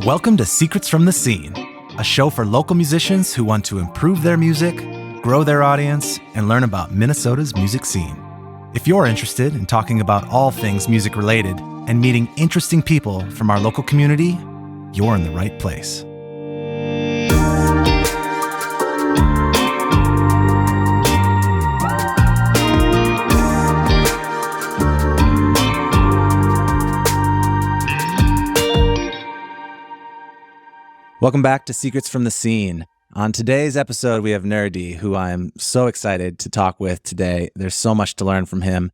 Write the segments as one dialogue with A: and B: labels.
A: Welcome to Secrets from the Scene, a show for local musicians who want to improve their music, grow their audience, and learn about Minnesota's music scene. If you're interested in talking about all things music related and meeting interesting people from our local community, you're in the right place. Welcome back to Secrets from the Scene. On today's episode, we have Nur-D, who I'm so excited to talk with today. There's so much to learn from him,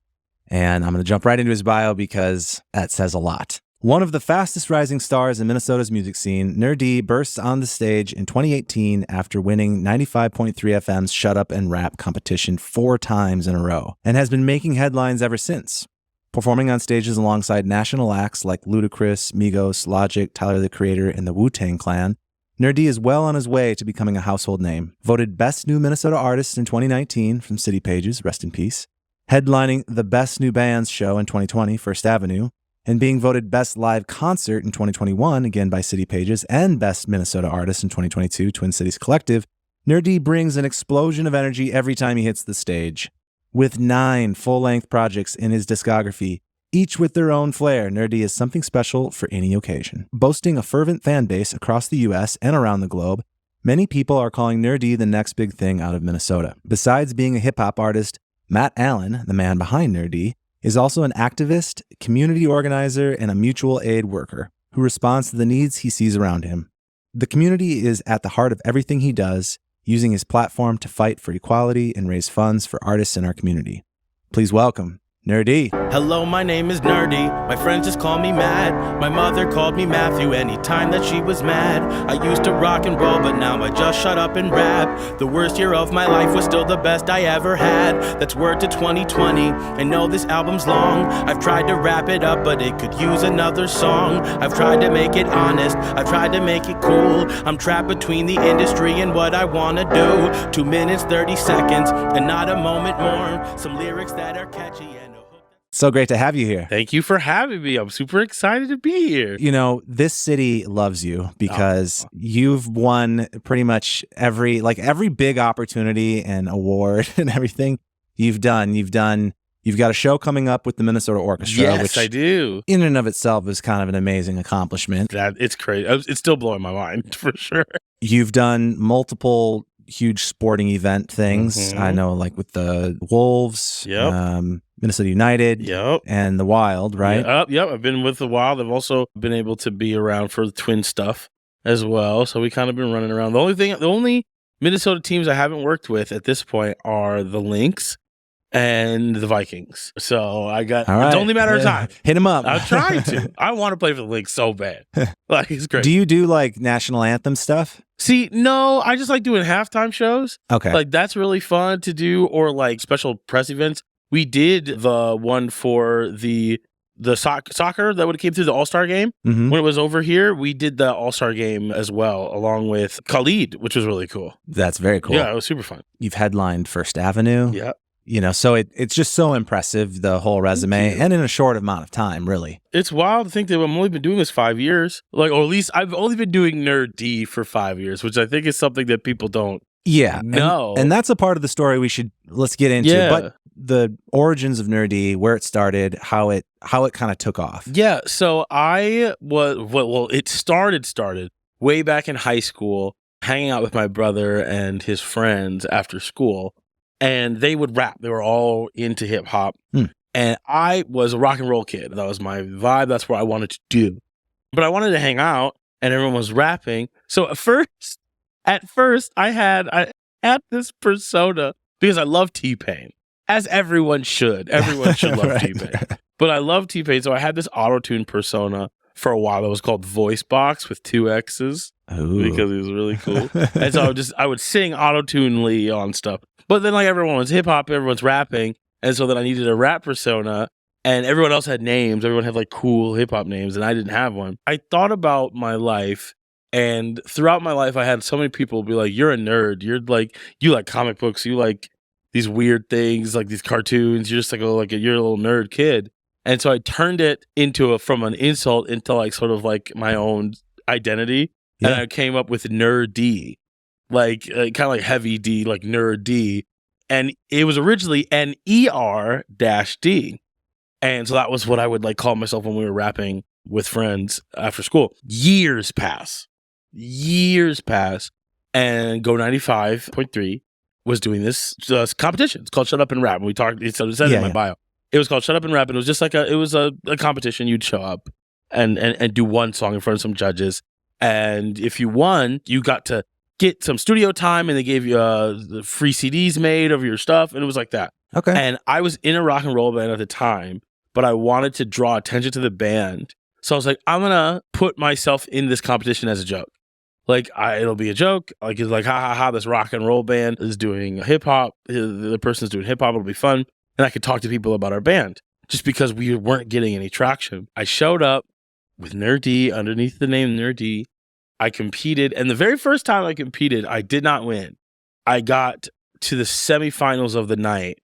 A: and I'm going to jump right into his bio because that says a lot. One of the fastest rising stars in Minnesota's music scene, Nur-D burst on the stage in 2018 after winning 95.3 FM's Shut Up and Rap competition 4 times in a row, and has been making headlines ever since. Performing on stages alongside national acts like Ludacris, Migos, Logic, Tyler the Creator, and the Wu-Tang Clan, Nur-D is well on his way to becoming a household name. Voted Best New Minnesota Artist in 2019 from City Pages, rest in peace. Headlining the Best New Bands show in 2020, First Avenue. And being voted Best Live Concert in 2021, again by City Pages, and Best Minnesota Artist in 2022, Twin Cities Collective, Nur-D brings an explosion of energy every time he hits the stage. With 9 full-length projects in his discography, each with their own flair, Nur-D is something special for any occasion. Boasting a fervent fan base across the U.S. and around the globe, many people are calling Nur-D the next big thing out of Minnesota. Besides being a hip-hop artist, Matt Allen, the man behind Nur-D, is also an activist, community organizer, and a mutual aid worker who responds to the needs he sees around him. The community is at the heart of everything he does, using his platform to fight for equality and raise funds for artists in our community. Please welcome Nur-D.
B: Hello, my name is Nur-D. My friends just call me Mad. My mother called me Matthew anytime that she was mad. I used to rock and roll, but now I just shut up and rap. The worst year of my life was still the best I ever had. That's word to 2020. I know this album's long. I've tried to wrap it up, but it could use another song. I've tried to make it honest. I've tried to make it cool. I'm trapped between the industry and what I want to do. 2 minutes, 30 seconds, and not a moment more. Some lyrics that are catchy and
A: So great to have you here.
B: thank you for having me. I'm super excited to be here.
A: You know, this city loves you because you've won pretty much every big opportunity and award and everything you've done. You've got a show coming up with the Minnesota Orchestra,
B: Yes,
A: which
B: I do.
A: in and of itself is kind of an amazing accomplishment.
B: It's crazy. It's still blowing my mind for sure.
A: You've done multiple huge sporting event things.
B: Mhm.
A: I know, like with the Wolves,
B: Yep.
A: Minnesota United,
B: Yep.
A: and the Wild, right?
B: Yep. I've been with the Wild. I've also been able to be around for the Twin stuff as well. So we kind of been running around. The only Minnesota teams I haven't worked with at this point are the Lynx and the Vikings. So I got,
A: All right.
B: it's only a matter of time.
A: Hit him up.
B: I'm trying to. I want to play for the Lynx so bad. Like, it's great.
A: Do you do like national anthem stuff?
B: See, no, I just like doing halftime shows.
A: Okay.
B: Like, that's really fun to do, or like special press events. We did the one for the soccer that would have came through the All-Star game.
A: Mhm.
B: When it was over here, we did the All-Star game as well, along with Khalid, which was really cool.
A: That's very cool.
B: Yeah, it was super fun.
A: You've headlined First Avenue.
B: Yeah.
A: You know, so it's just so impressive, the whole resume,
B: Thank you.
A: and in a short amount of time, really.
B: It's wild to think that I've only been doing this 5 years. Like, or at least I've only been doing Nur-D for 5 years, which I think is something that people don't
A: Yeah.
B: know.
A: And that's a part of the story let's get into.
B: Yeah.
A: But the origins of Nur-D, where it started, how it kind of took off.
B: Yeah, so I was, well, it started way back in high school, hanging out with my brother and his friends after school, and they would rap. They were all into hip hop, and I was a rock and roll kid. That was my vibe. That's what I wanted to do. But I wanted to hang out, and everyone was rapping. So at first, I had this persona because I love T-Pain, as everyone should. Everyone should love
A: Right.
B: T-Pain. But I love T-Pain, so I had this auto-tune persona for a while that was called Voice Box with 2 X's
A: Ooh.
B: because he was really cool. And so I would sing auto-tune-ly on stuff. But then like everyone was hip-hop, everyone's rapping, and so then I needed a rap persona, and everyone else had names. Everyone had like cool hip-hop names, and I didn't have one. I thought about my life, and throughout my life, I had so many people be like, "You're a nerd. You're like, you like comic books. You like these weird things, like these cartoons. You're just you're a little nerd kid." And so I turned it from an insult into like sort of like my own identity, and I came up with Nur-D, like kind of like heavy D, like Nur-D, and it was originally NER-D, and so that was what I would like call myself when we were rapping with friends after school. Years pass, and Go 95.3 was doing this competition. It's called Shut Up and Rap. And we talked. It said it in my bio. It was called Shut Up and Rap, and it was just like a competition. You'd show up and do one song in front of some judges, and if you won, you got to get some studio time, and they gave you the free CDs made of your stuff, and it was like that.
A: Okay.
B: And I was in a rock and roll band at the time, but I wanted to draw attention to the band, so I was like, I'm gonna put myself in this competition as a joke. Like, it'll be a joke. Like, it's like, ha ha ha, this rock and roll band is doing hip hop. The person's doing hip hop. It'll be fun. And I could talk to people about our band just because we weren't getting any traction. I showed up with Nur-D underneath the name Nur-D. I competed. And the very first time I competed, I did not win. I got to the semifinals of the night,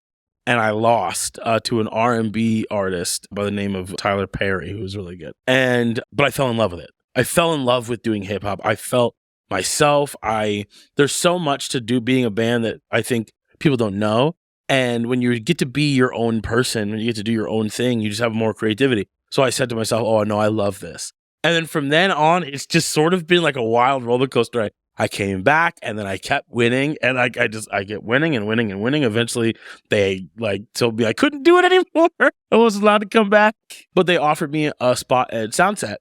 B: and I lost to an R&B artist by the name of Tyler Perry, who was really good. But I fell in love with it. I fell in love with doing hip hop. I felt myself. There's so much to do being a band that I think people don't know. And when you get to be your own person, when you get to do your own thing, you just have more creativity. So I said to myself, oh, no, I love this. And then from then on, it's just sort of been like a wild roller coaster. I came back, and then I kept winning, and I get winning and winning and winning. Eventually, they told me I couldn't do it anymore. I wasn't allowed to come back. But they offered me a spot at Soundset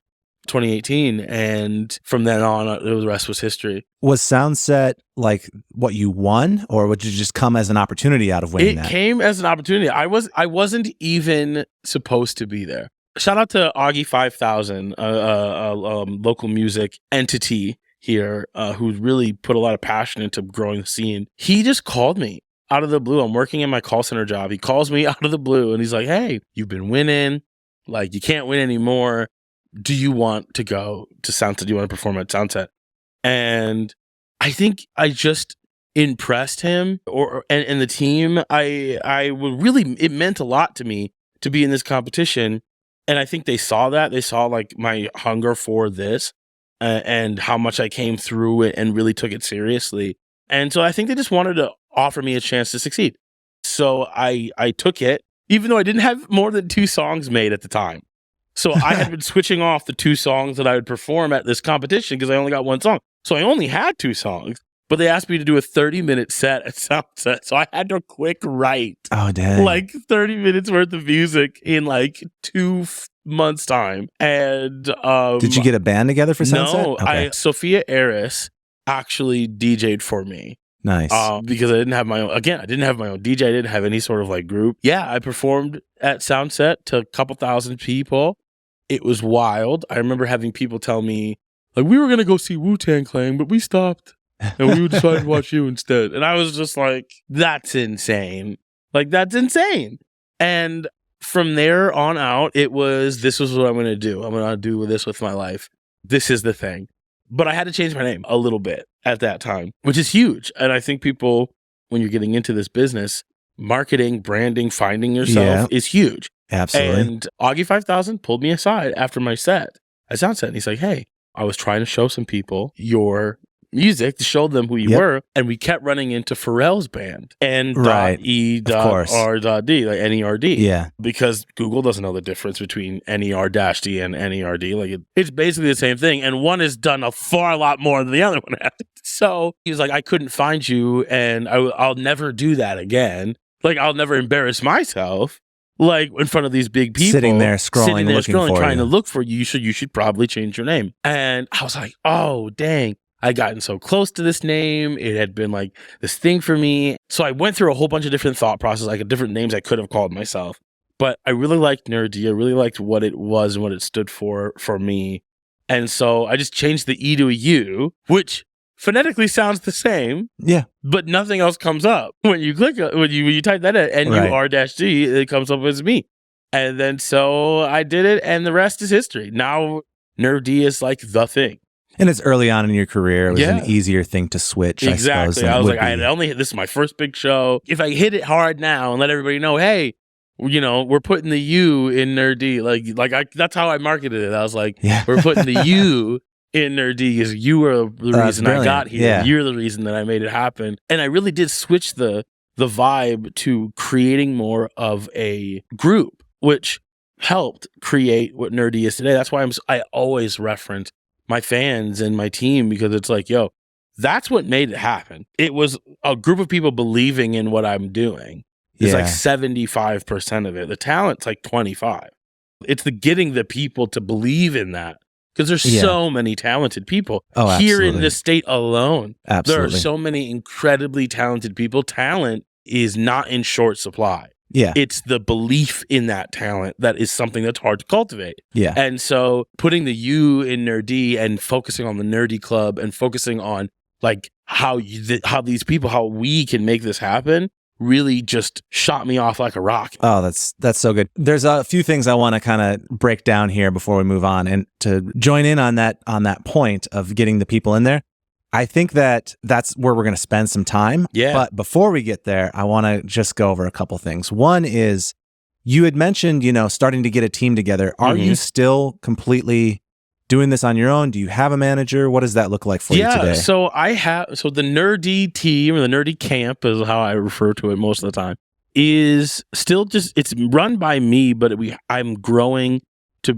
B: 2018, and from then on, the rest was history.
A: Was Soundset like what you won, or would you just come as an opportunity out of winning that?
B: It came as an opportunity. I wasn't even supposed to be there. Shout out to Augie 5000, a local music entity here, who really put a lot of passion into growing the scene. He just called me out of the blue. I'm working in my call center job. He calls me out of the blue, and he's like, hey, you've been winning. Like, you can't win anymore. Do you want to go to Soundset? Do you want to perform at Soundset? And I think I just impressed him and the team. I would really, it meant a lot to me to be in this competition. And I think they saw that. They saw like my hunger for this and how much I came through it and really took it seriously. And so I think they just wanted to offer me a chance to succeed. So I took it, even though I didn't have more than 2 songs made at the time. So I had been switching off the 2 songs that I would perform at this competition because I only got 1 song. So I only had 2 songs, but they asked me to do a 30-minute set at Soundset. So I had to quick write like 30 minutes worth of music in like 2 months' time. And
A: did you get a band together for Soundset?
B: No,
A: okay.
B: Sophia Eris actually DJ'd for me.
A: Nice.
B: Because I didn't have my own. Again, I didn't have my own DJ. I didn't have any sort of like group. Yeah, I performed at Soundset to a couple thousand people. It was wild. I remember having people tell me, like, we were going to go see Wu-Tang Clan, but we stopped. And we decided to watch you instead. And I was just like, that's insane. Like, that's insane. And from there on out, this was what I'm going to do. I'm going to do this with my life. This is the thing. But I had to change my name a little bit at that time, which is huge. And I think people, when you're getting into this business, marketing, branding, finding yourself is huge.
A: Absolutely.
B: And Augie 5000 pulled me aside after my set at Soundset. And he's like, hey, I was trying to show some people your music to show them who you were. And we kept running into Pharrell's band, N.E.R.D, like N-E-R-D.
A: Yeah.
B: Because Google doesn't know the difference between N-E-R-D and N-E-R-D. Like it's basically the same thing. And one is done a far lot more than the other one has. So he was like, I couldn't find you, and I'll never do that again. Like, I'll never embarrass myself. Like in front of these big people,
A: sitting there scrolling,
B: trying to look for you. You should probably change your name. And I was like, oh dang, I'd gotten so close to this name. It had been like this thing for me. So I went through a whole bunch of different thought processes, like different names I could have called myself. But I really liked Nur-D. I really liked what it was and what it stood for me. And so I just changed the E to a U, which phonetically sounds the same, but nothing else comes up when you click when you type that in N-U-R-D, it comes up as me. And then so I did it, and the rest is history. Now Nur-D is like the thing.
A: And it's early on in your career. It was an easier thing to switch.
B: Exactly. I was like, this is my first big show. If I hit it hard now and let everybody know, hey, you know, we're putting the U in Nur-D. Like that's how I marketed it. I was like, we're putting the U in Nur-D is you were the reason I got here.
A: Yeah.
B: You're the reason that I made it happen. And I really did switch the vibe to creating more of a group, which helped create what Nur-D is today. That's why I always reference my fans and my team, because it's like, yo, that's what made it happen. It was a group of people believing in what I'm doing. It's like 75% of it. The talent's like 25. It's the getting the people to believe in that. Because there's so many talented people here in this state alone.
A: Absolutely.
B: There are so many incredibly talented people. Talent is not in short supply.
A: Yeah.
B: It's the belief in that talent that is something that's hard to cultivate.
A: Yeah.
B: And so putting the you in Nur-D and focusing on the Nur-D Club and focusing on like how these people, how we can make this happen, really just shot me off like a rocket.
A: Oh, that's so good. There's a few things I want to kind of break down here before we move on, and to join in on that point of getting the people in there. I think that's where we're going to spend some time.
B: Yeah.
A: But before we get there, I want to just go over a couple things. One is, you had mentioned, starting to get a team together. Are you still completely doing this on your own? Do you have a manager? What does that look like for you today?
B: So the Nur-D team, or the Nur-D camp is how I refer to it most of the time, is still it's run by me, but I'm growing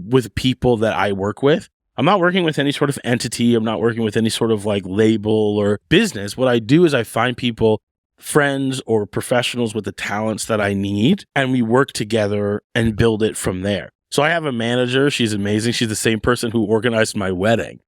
B: with people that I work with. I'm not working with any sort of entity. I'm not working with any sort of like label or business. What I do is I find people, friends or professionals with the talents that I need, and we work together and build it from there. So I have a manager. She's amazing. She's the same person who organized my wedding.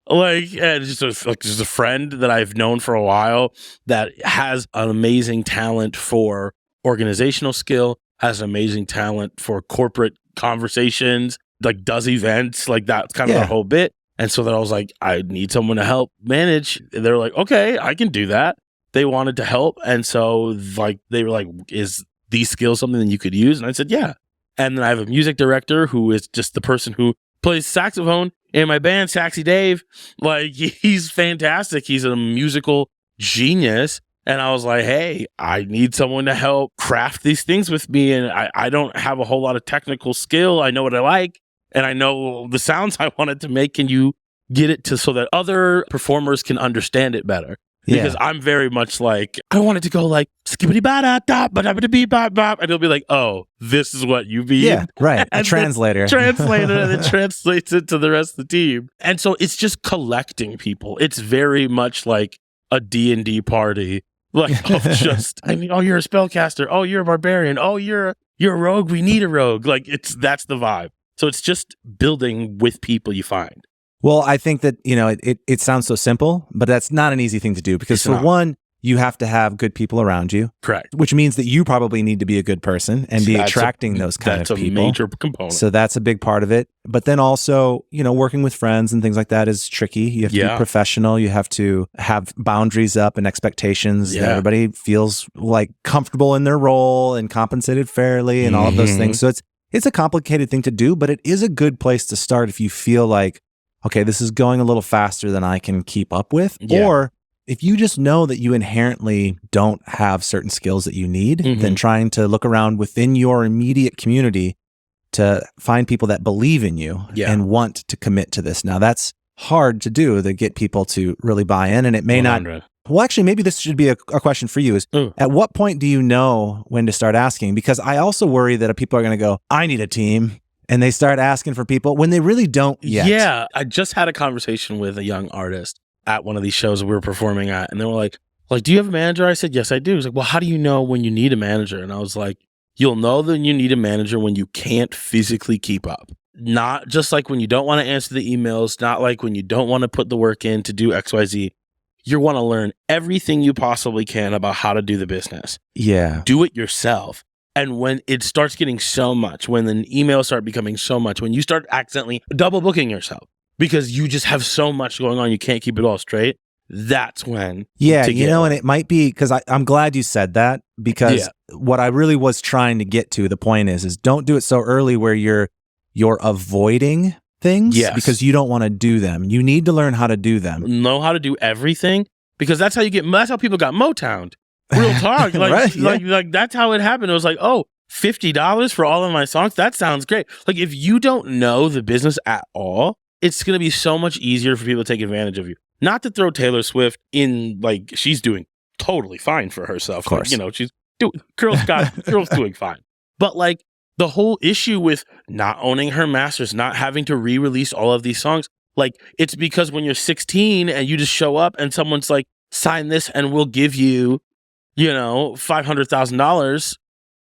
B: And just a friend that I've known for a while that has an amazing talent for organizational skill, has an amazing talent for corporate conversations, like does events, like that's kind of our whole bit. And so then I was like, I need someone to help manage. And they're like, okay, I can do that. They wanted to help. And so like they were like, is these skills something that you could use? And I said, yeah. And then I have a music director who is just the person who plays saxophone in my band, Saxy Dave. Like, he's fantastic. He's a musical genius. And I was like, hey, I need someone to help craft these things with me. And I don't have a whole lot of technical skill. I know what I like, and I know the sounds I wanted to make. Can you get it to so that other performers can understand it better? Because I'm very much like, I want it to go like skibbity ba da da ba da ba da bee bop bop, and it'll be like, oh, this is what you mean.
A: Yeah, right. A translator.
B: And it translates it to the rest of the team. And so it's just collecting people. It's very much like a D&D party. Like, oh, you're a spellcaster. Oh, you're a barbarian. Oh, you're a rogue. We need a rogue. Like, that's the vibe. So it's just building with people you find.
A: Well, I think that, it sounds so simple, but that's not an easy thing to do, because one, you have to have good people around you.
B: Correct.
A: Which means that you probably need to be a good person and be attracting those kind of people.
B: That's a major component.
A: So that's a big part of it. But then also, working with friends and things like that is tricky. You have to be professional. You have to have boundaries up and expectations that everybody feels like comfortable in their role and compensated fairly and all of those things. So it's a complicated thing to do, but it is a good place to start if you feel like, okay, this is going a little faster than I can keep up with. Or if you just know that you inherently don't have certain skills that you need, then trying to look around within your immediate community to find people that believe in you and want to commit to this. Now, that's hard to do, to get people to really buy in, and it may
B: 100.
A: not. Well, actually, maybe this should be a question for you is, at what point do you know when to start asking? Because I also worry that people are going to go, I need a team. And they start asking for people when they really don't yet.
B: Yeah. I just had a conversation with a young artist at one of these shows we were performing at. And they were like, do you have a manager? I said, yes, I do. He's like, well, how do you know when you need a manager? And I was like, you'll know that you need a manager when you can't physically keep up. Not just like when you don't want to answer the emails, not like when you don't want to put the work in to do XYZ. You want to learn everything you possibly can about how to do the business.
A: Yeah.
B: Do it yourself. And when it starts getting so much, when the emails start becoming so much, when you start accidentally double booking yourself because you just have so much going on, you can't keep it all straight, that's when.
A: Yeah, and it might be, because I'm glad you said that, because what I really was trying to get to, the point is don't do it so early where you're avoiding things because you don't want to do them. You need to learn how to do them.
B: Know how to do everything, because that's how people got Motowned. Real talk. Like that's how it happened. It was like, oh, $50 for all of my songs? That sounds great. Like, if you don't know the business at all, it's going to be so much easier for people to take advantage of you. Not to throw Taylor Swift in, like, she's doing totally fine for herself.
A: Of course.
B: You know, she's doing, girl's doing fine. But like the whole issue with not owning her masters, not having to re-release all of these songs, like it's because when you're 16 and you just show up and someone's like, sign this and we'll give you, you know, $500,000.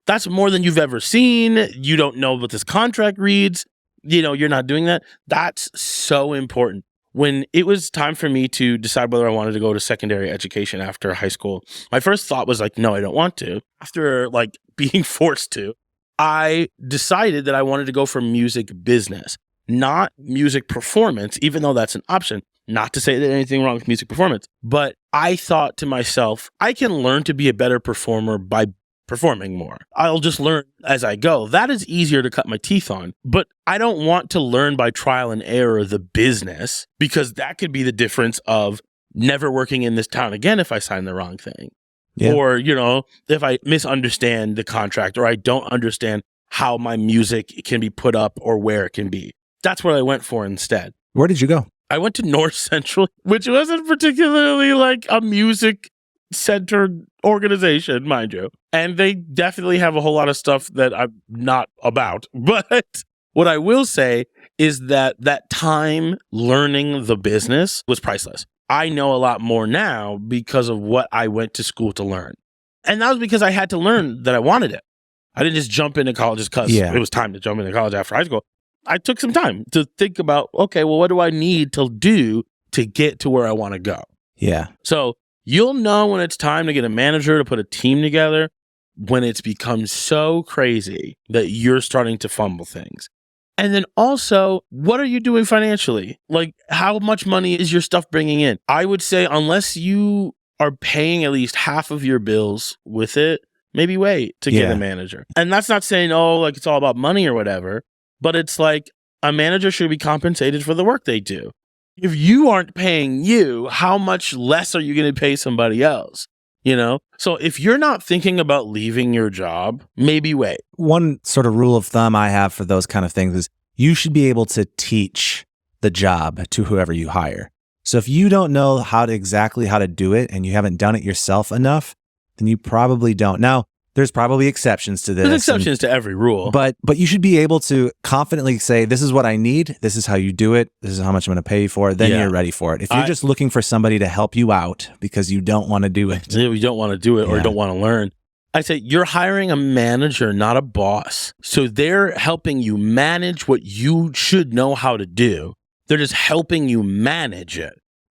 B: That's more than you've ever seen. You don't know what this contract reads. You know, you're not doing that. That's so important. When it was time for me to decide whether I wanted to go to secondary education after high school, my first thought was like, no, I don't want to. After like being forced to, I decided that I wanted to go for music business, not music performance, even though that's an option. Not to say that anything wrong with music performance, but I thought to myself, I can learn to be a better performer by performing more. I'll just learn as I go. That is easier to cut my teeth on, but I don't want to learn by trial and error the business, because that could be the difference of never working in this town again if I sign the wrong thing. Yeah. Or, you know, if I misunderstand the contract, or I don't understand how my music can be put up or where it can be. That's what I went for instead.
A: Where did you go?
B: I went to North Central, which wasn't particularly like a music centered organization, mind you. And they definitely have a whole lot of stuff that I'm not about. But what I will say is that that time learning the business was priceless. I know a lot more now because of what I went to school to learn. And that was because I had to learn that I wanted it. I didn't just jump into college just because it was time to jump into college after high school. I took some time to think about, okay, well, what do I need to do to get to where I want to go?
A: Yeah.
B: So you'll know when it's time to get a manager to put a team together, when it's become so crazy that you're starting to fumble things. And then also, what are you doing financially? Like, how much money is your stuff bringing in? I would say unless you are paying at least half of your bills with it, maybe wait to get a manager. And that's not saying, oh, like it's all about money or whatever, but it's like a manager should be compensated for the work they do. If you aren't paying you, how much less are you going to pay somebody else? You know? So if you're not thinking about leaving your job, maybe wait.
A: One sort of rule of thumb I have for those kind of things is you should be able to teach the job to whoever you hire. So if you don't know exactly how to do it and you haven't done it yourself enough, then you probably don't. Now, there's probably exceptions to this.
B: There's exceptions to every rule.
A: But you should be able to confidently say, this is what I need. This is how you do it. This is how much I'm going to pay you for it. Then you're ready for it. If you're just looking for somebody to help you out because you don't want to do it.
B: You don't want to do it or don't want to learn. I say you're hiring a manager, not a boss. So they're helping you manage what you should know how to do. They're just helping you manage it.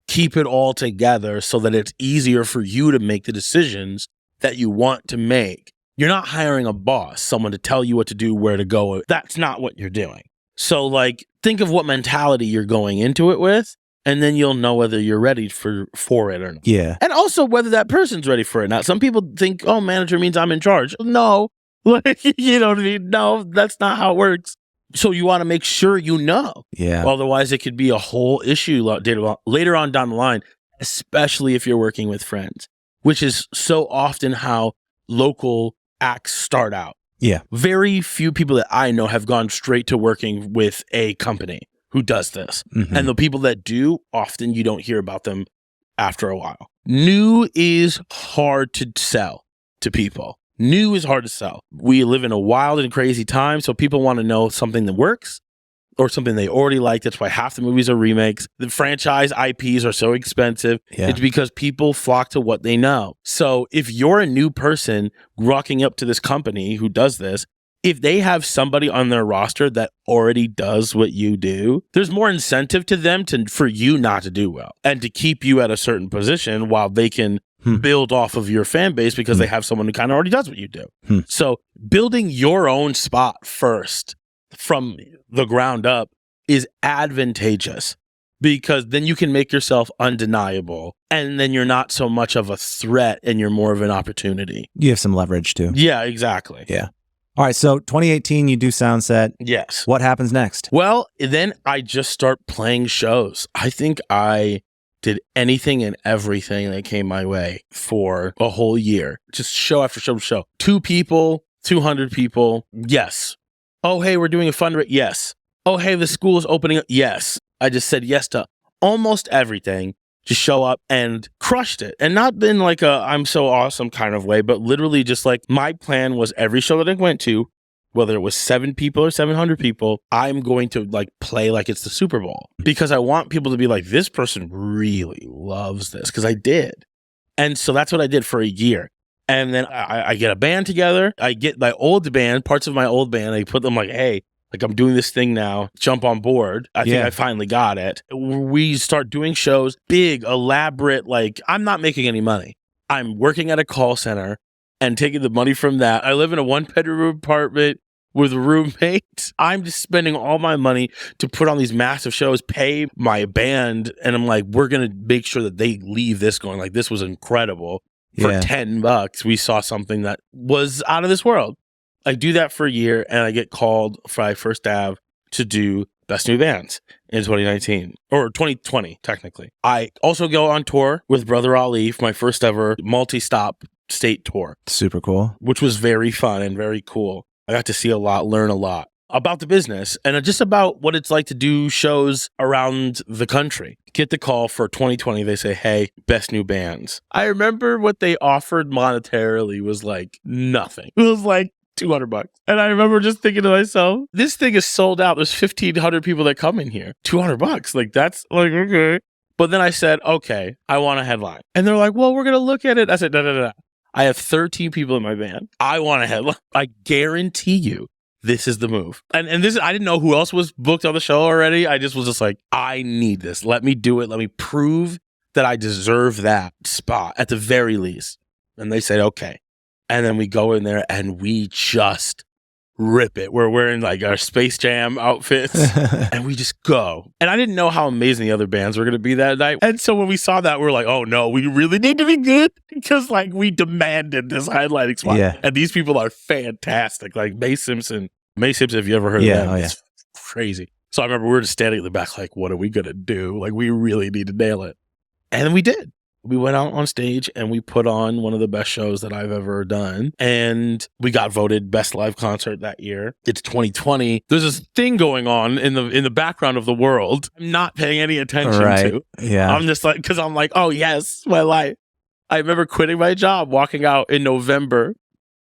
B: Keep it all together so that it's easier for you to make the decisions that you want to make. You're not hiring a boss, someone to tell you what to do, where to go. That's not what you're doing. So like, think of what mentality you're going into it with, and then you'll know whether you're ready for it or not.
A: Yeah.
B: And also whether that person's ready for it. Now, some people think, oh, manager means I'm in charge. No, like, you know what I mean? No, that's not how it works. So you want to make sure you know.
A: Yeah.
B: Otherwise, it could be a whole issue later on down the line, especially if you're working with friends, which is so often how local acts start out.
A: Yeah.
B: Very few people that I know have gone straight to working with a company who does this. Mm-hmm. And the people that do, often you don't hear about them after a while. New is hard to sell to people. New is hard to sell. We live in a wild and crazy time, so people want to know something that works or something they already like. That's why half the movies are remakes. The franchise IPs are so expensive. Yeah. It's because people flock to what they know. So if you're a new person rocking up to this company who does this, if they have somebody on their roster that already does what you do, there's more incentive to them for you not to do well and to keep you at a certain position while they can build off of your fan base because they have someone who kind of already does what you do. So building your own spot first from the ground up is advantageous because then you can make yourself undeniable and then you're not so much of a threat and you're more of an opportunity.
A: You have some leverage too.
B: Yeah, exactly.
A: Yeah. All right, so 2018, you do Soundset.
B: Yes.
A: What happens next?
B: Well, then I just start playing shows. I think I did anything and everything that came my way for a whole year. Just show after show after show. 2 people, 200 people. Yes. Oh, hey, we're doing a fundraiser. Yes. Oh, hey, the school is opening up. Yes. I just said yes to almost everything. Just show up and crushed it. And not in like a I'm so awesome kind of way, but literally just like my plan was every show that I went to, whether it was 7 people or 700 people, I'm going to like play like it's the Super Bowl because I want people to be like, this person really loves this, because I did. And so that's what I did for a year. And then I get a band together. I get my old band, parts of my old band. I put them like, hey, like I'm doing this thing now, jump on board. I think I finally got it. We start doing shows, big, elaborate, like I'm not making any money. I'm working at a call center and taking the money from that. I live in a 1-bedroom apartment with roommates. I'm just spending all my money to put on these massive shows, pay my band. And I'm like, we're going to make sure that they leave this going like, this was incredible. For $10, we saw something that was out of this world. I do that for a year, and I get called by First Ave to do Best New Bands in 2019, or 2020, technically. I also go on tour with Brother Ali for my first ever multi-stop state tour.
A: Super cool.
B: Which was very fun and very cool. I got to see a lot, learn a lot about the business, and just about what it's like to do shows around the country. Get the call for 2020. They say, hey, Best New Bands. I remember what they offered monetarily was like nothing. It was like $200. And I remember just thinking to myself, this thing is sold out. There's 1,500 people that come in here. $200. Like, that's like, okay. But then I said, okay, I want a headline. And they're like, well, we're going to look at it. I said, no. I have 13 people in my band. I want a headline. I guarantee you this is the move. And this, I didn't know who else was booked on the show already. I just was just like, I need this. Let me do it. Let me prove that I deserve that spot at the very least. And they said, okay. And then we go in there and we just rip it. We're wearing like our Space Jam outfits and we just go. And I didn't know how amazing the other bands were going to be that night. And so when we saw that, we were like, oh no, we really need to be good, because like we demanded this highlighting spot. Yeah. And these people are fantastic. Like May Simpson, if you ever heard of them, it's crazy. So I remember we were just standing at the back like, what are we going to do? Like we really need to nail it. And we did. We went out on stage and we put on one of the best shows that I've ever done. And we got voted best live concert that year. It's 2020. There's this thing going on in the background of the world I'm not paying any attention to.
A: Yeah.
B: I'm just like, because I'm like, oh yes, my life. I remember quitting my job, walking out in November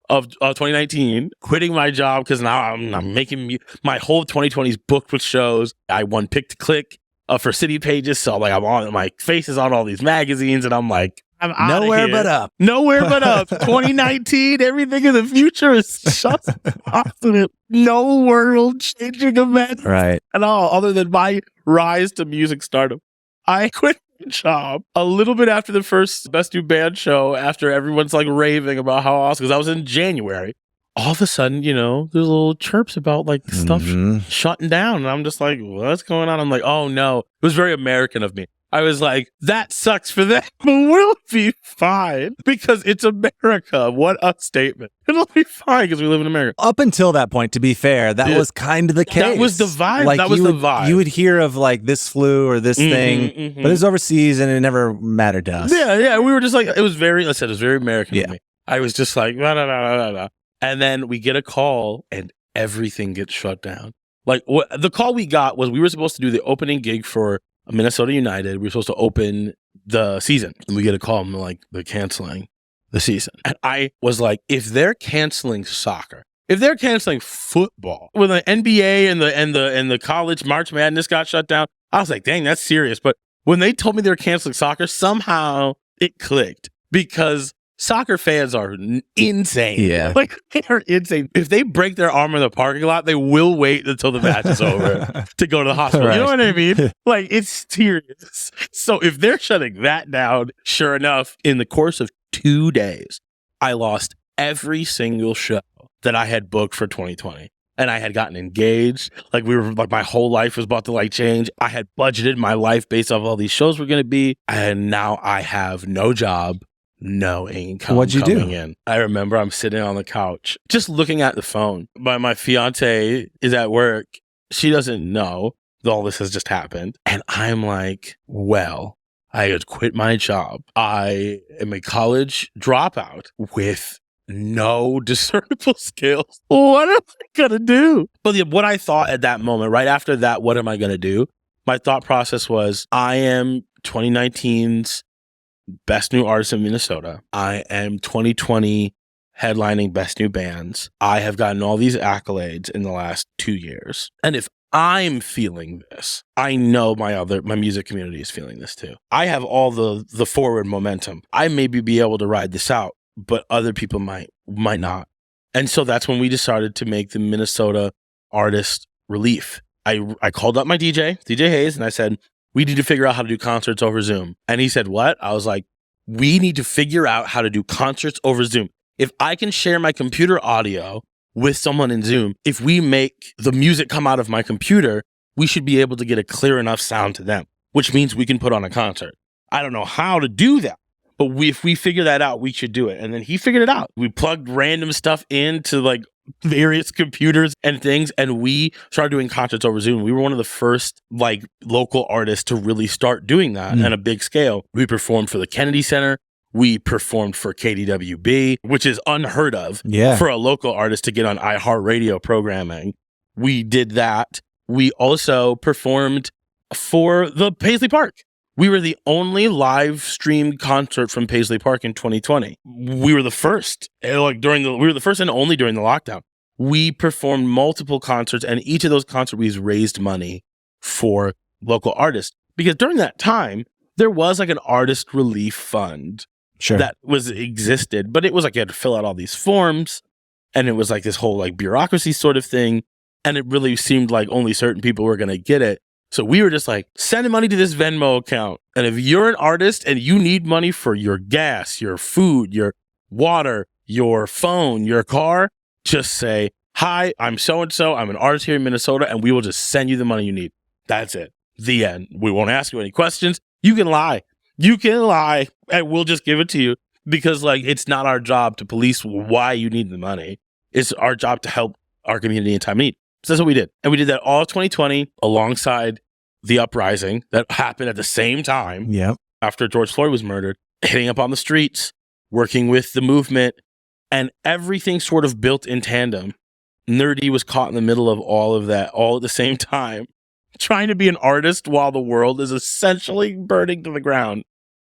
B: of 2019, quitting my job because now I'm making my whole 2020 is booked with shows. I won Pick to Click for City Pages, so like I'm on, my face is on all these magazines, and I'm like, I'm out
A: nowhere but up.
B: Nowhere but up. 2019, everything in the future is just positive. No world changing event at all, other than my rise to music stardom. I quit my job a little bit after the first Best New Band show, after everyone's like raving about how awesome, because that was in January. All of a sudden, you know, there's little chirps about like stuff shutting down. And I'm just like, what's going on? I'm like, oh no. It was very American of me. I was like, that sucks for them, but we'll be fine because it's America. What a statement. It'll be fine because we live in America.
A: Up until that point, to be fair, that was kind of the case.
B: That was the vibe.
A: Like
B: that was the vibe.
A: You would hear of like this flu or this thing, but it was overseas and it never mattered to us.
B: Yeah. We were just like, it was very American of me. I was just like, nah. And then we get a call and everything gets shut down. Like the call we got was we were supposed to do the opening gig for Minnesota United. We were supposed to open the season. And we get a call and like, they're canceling the season. And I was like, if they're canceling soccer, if they're canceling football, when the NBA and the college March Madness got shut down, I was like, dang, that's serious. But when they told me they were canceling soccer, somehow it clicked, because soccer fans are insane.
A: Yeah.
B: Like, they are insane. If they break their arm in the parking lot, they will wait until the match is over to go to the hospital. You know what I mean? Like, it's serious. So if they're shutting that down, sure enough, in the course of 2 days, I lost every single show that I had booked for 2020. And I had gotten engaged. Like, my whole life was about to like change. I had budgeted my life based off all these shows were going to be. And now I have no job. No income.
A: What'd you
B: coming
A: do?
B: In. I remember I'm sitting on the couch, just looking at the phone. My fiance is at work. She doesn't know that all this has just happened. And I'm like, well, I had quit my job. I am a college dropout with no discernible skills. What am I going to do? But what I thought at that moment, right after that, what am I going to do? my thought process was, I am 2019's best new artist in Minnesota. I am 2020 headlining best new bands. I have gotten all these accolades in the last 2 years. And if I'm feeling this, I know my music community is feeling this too. I have all the forward momentum. I maybe be able to ride this out, but other people might not. And so that's when we decided to make the Minnesota Artist Relief. I called up my DJ Hayes, and I said, we need to figure out how to do concerts over Zoom. And he said, what? I was like, we need to figure out how to do concerts over Zoom. If I can share my computer audio with someone in Zoom, if we make the music come out of my computer, we should be able to get a clear enough sound to them, which means we can put on a concert. I don't know how to do that, but if we figure that out, we should do it. And then he figured it out. We plugged random stuff into like various computers and things, and we started doing concerts over Zoom. We were one of the first like local artists to really start doing that on a big scale. We performed for the Kennedy Center. We performed for KDWB, which is unheard of for a local artist to get on iHeartRadio programming. We did that. We also performed for the Paisley Park. We were the only live streamed concert from Paisley Park in 2020. We were the first, we were the first and only during the lockdown. We performed multiple concerts, and each of those concerts we raised money for local artists. Because during that time, there was like an artist relief fund that existed, but it was like you had to fill out all these forms, and it was like this whole like bureaucracy sort of thing, and it really seemed like only certain people were going to get it. So we were just like, sending money to this Venmo account. And if you're an artist and you need money for your gas, your food, your water, your phone, your car, just say, hi, I'm so-and-so. I'm an artist here in Minnesota, and we will just send you the money you need. That's it. The end. We won't ask you any questions. You can lie. And we'll just give it to you, because like, it's not our job to police why you need the money. It's our job to help our community in time of need. So that's what we did. And we did that all of 2020 alongside the uprising that happened at the same time after George Floyd was murdered, hitting up on the streets, working with the movement, and everything sort of built in tandem. Nur-D was caught in the middle of all of that all at the same time, trying to be an artist while the world is essentially burning to the ground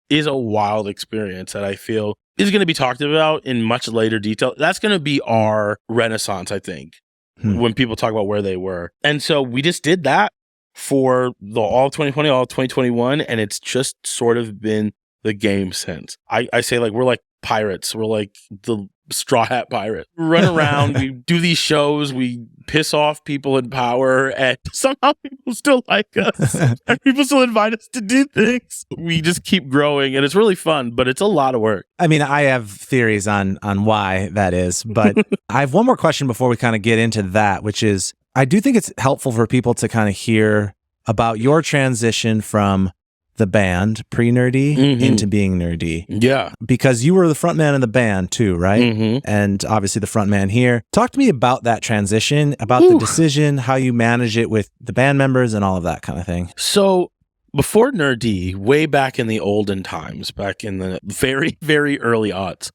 B: is a wild experience that I feel is going to be talked about in much later detail. That's going to be our renaissance, I think. When people talk about where they were. And so we just did that for all of 2020, all of 2021, and it's just sort of been the game since. I say like we're like pirates. We're like the Straw Hat Pirate. We run around, we do these shows, we piss off people in power, and somehow people still like us. And people still invite us to do things. We just keep growing, and it's really fun, but it's a lot of work.
A: I mean, I have theories on why that is, but I have one more question before we kind of get into that, which is, I do think it's helpful for people to kind of hear about your transition from the band pre-Nur-D into being Nur-D.
B: Yeah.
A: Because you were the front man in the band too, right? And obviously the front man here. Talk to me about that transition, about the decision, how you manage it with the band members and all of that kind of thing.
B: So before Nur-D, way back in the olden times, back in the very, very early aughts,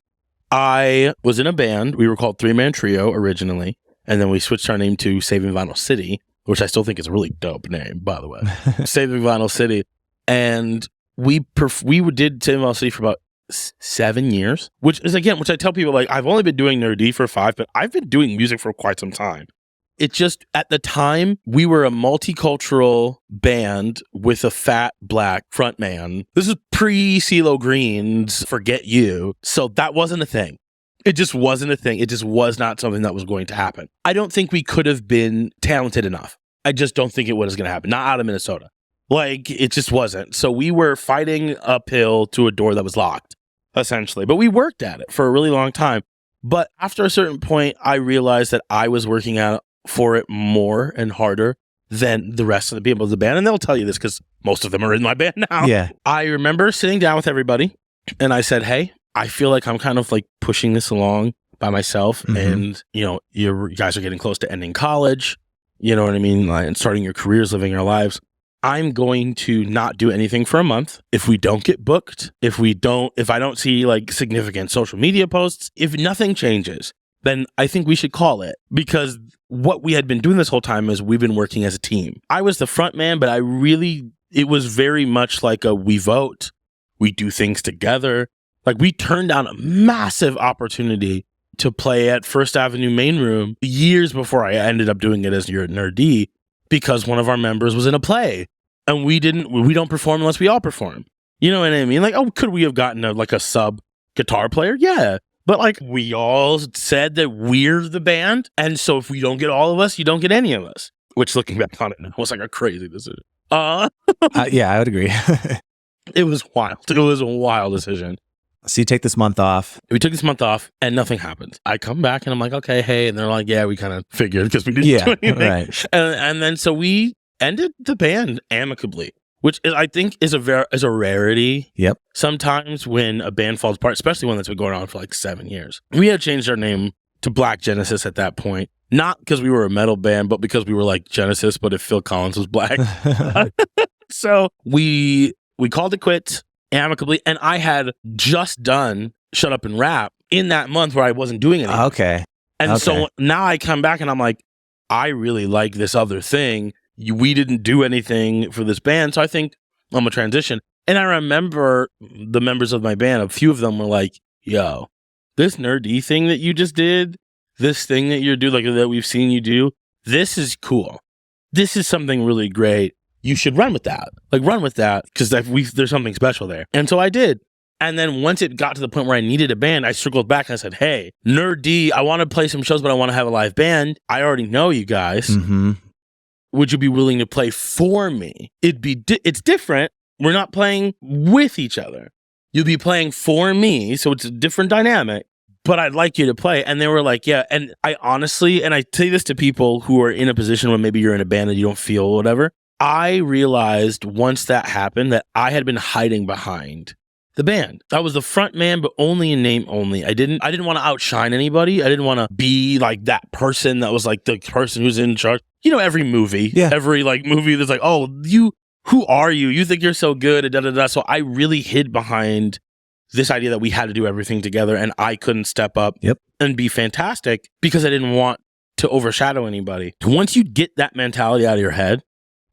B: I was in a band. We were called Three Man Trio originally, and then we switched our name to Saving Vinyl City, which I still think is a really dope name, by the way. Saving Vinyl City. And we did Saving Vinyl City for about 7 years, which I tell people, like, I've only been doing Nur-D for 5, but I've been doing music for quite some time. It just, at the time, we were a multicultural band with a fat black front man. This is pre-CeeLo Green's Forget You. So that wasn't a thing. It just wasn't a thing. It just was not something that was going to happen. I don't think we could have been talented enough. I just don't think it was going to happen. Not out of Minnesota. Like, it just wasn't. So we were fighting uphill to a door that was locked, essentially. But we worked at it for a really long time. But after a certain point, I realized that I was working out for it more and harder than the rest of the people of the band. And they'll tell you this because most of them are in my band now.
A: Yeah.
B: I remember sitting down with everybody and I said, hey, I feel like I'm kind of like pushing this along by myself. And, you know, you guys are getting close to ending college. You know what I mean? Like, and starting your careers, living your lives. I'm going to not do anything for a month. If we don't get booked, if I don't see like significant social media posts, if nothing changes, then I think we should call it, because what we had been doing this whole time is we've been working as a team. I was the front man, but it was very much like we vote, we do things together. Like we turned down a massive opportunity to play at First Avenue Main Room years before I ended up doing it as your Nur-D, because one of our members was in a play and we don't perform unless we all perform. You know what I mean? Like, oh, could we have gotten a sub guitar player? Yeah. But like we all said that we're the band. And so if we don't get all of us, you don't get any of us, which looking back on it now was like a crazy decision.
A: Yeah, I would agree.
B: It was wild. It was a wild decision.
A: So you take this month off.
B: We took this month off and nothing happened. I come back and I'm like, okay, hey. And they're like, yeah, we kind of figured because we didn't do anything.
A: Right.
B: And then so we ended the band amicably, which I think is a rarity.
A: Yep.
B: Sometimes when a band falls apart, especially one that's been going on for like 7 years. We had changed our name to Black Genesis at that point. Not because we were a metal band, but because we were like Genesis, but if Phil Collins was black. So we called it quits amicably, and I had just done Shut Up and Rap in that month where I wasn't doing anything.
A: Okay.
B: And so now I come back and I'm like, I really like this other thing. We didn't do anything for this band, so I think I'm gonna transition. And I remember the members of my band, a few of them were like, yo, this Nur-D thing that you just did, this thing that you're doing, like that we've seen you do, this is cool. This is something really great. You should run with that. Like run with that because there's something special there. And so I did. And then once it got to the point where I needed a band, I circled back and I said, hey, Nur-D, I want to play some shows, but I want to have a live band. I already know you guys.
A: Mm-hmm.
B: Would you be willing to play for me? It's different. We're not playing with each other. You'll be playing for me. So it's a different dynamic, but I'd like you to play. And they were like, yeah. And I honestly, and I say this to people who are in a position where maybe you're in a band and you don't feel whatever. I realized once that happened that I had been hiding behind the band. I was the front man, but only in name only. I didn't want to outshine anybody. I didn't want to be like that person that was like the person who's in charge. You know, every movie, every like movie that's like, oh, who are you? You think you're so good, and da da da. So I really hid behind this idea that we had to do everything together, and I couldn't step up and be fantastic because I didn't want to overshadow anybody. Once you get that mentality out of your head,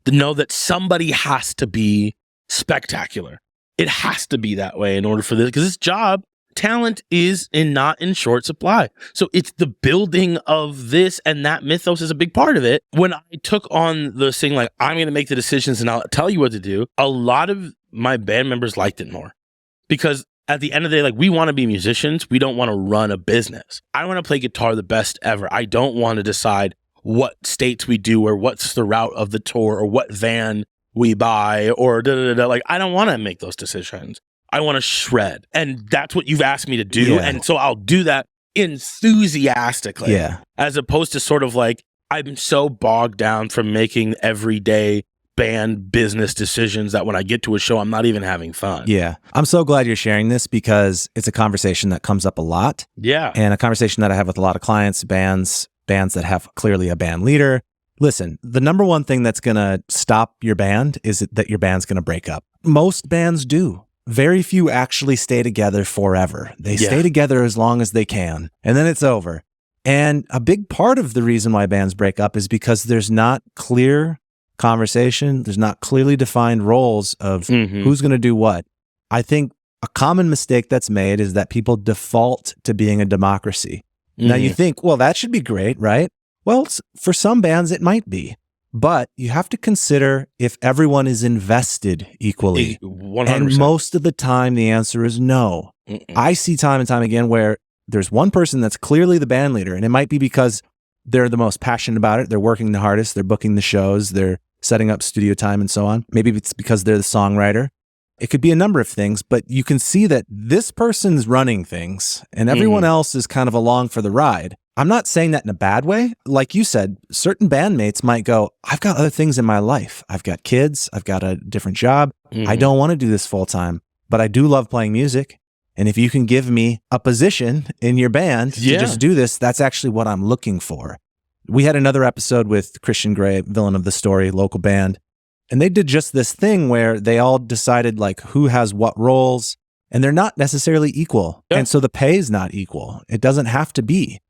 B: to know that somebody has to be spectacular. It has to be that way in order for this, because this job, talent is not in short supply. So it's the building of this, and that mythos is a big part of it. When I took on the thing, like, I'm going to make the decisions and I'll tell you what to do, a lot of my band members liked it more. Because at the end of the day, like, we want to be musicians. We don't want to run a business. I want to play guitar the best ever. I don't want to decide what states we do or what's the route of the tour or what van we buy or da-da-da-da. Like, I don't want to make those decisions. I want to shred. And that's what you've asked me to do. Yeah. And so I'll do that enthusiastically. Yeah. As opposed to sort of like, I'm so bogged down from making everyday band business decisions that when I get to a show, I'm not even having fun.
A: Yeah. I'm so glad you're sharing this because it's a conversation that comes up a lot.
B: Yeah.
A: And a conversation that I have with a lot of clients, bands that have clearly a band leader. Listen, the number one thing that's going to stop your band is that your band's going to break up. Most bands do. Very few actually stay together forever. They stay together as long as they can, and then it's over. And a big part of the reason why bands break up is because there's not clear conversation. There's not clearly defined roles of who's going to do what. I think a common mistake that's made is that people default to being a democracy. Now you think, well, that should be great, right? Well, for some bands, it might be. But you have to consider if everyone is invested equally.
B: 100%.
A: And most of the time, the answer is no. I see time and time again where there's one person that's clearly the band leader, and it might be because they're the most passionate about it. They're working the hardest. They're booking the shows. They're setting up studio time and so on. Maybe it's because they're the songwriter. It could be a number of things, but you can see that this person's running things and everyone else is kind of along for the ride. I'm not saying that in a bad way. Like you said, certain bandmates might go, I've got other things in my life. I've got kids. I've got a different job. I don't want to do this full time, but I do love playing music. And if you can give me a position in your band to just do this, that's actually what I'm looking for. We had another episode with Christian Grey, Villain of the Story, local band. And they did just this thing where they all decided like who has what roles, and they're not necessarily equal. And so the pay is not equal. It doesn't have to be.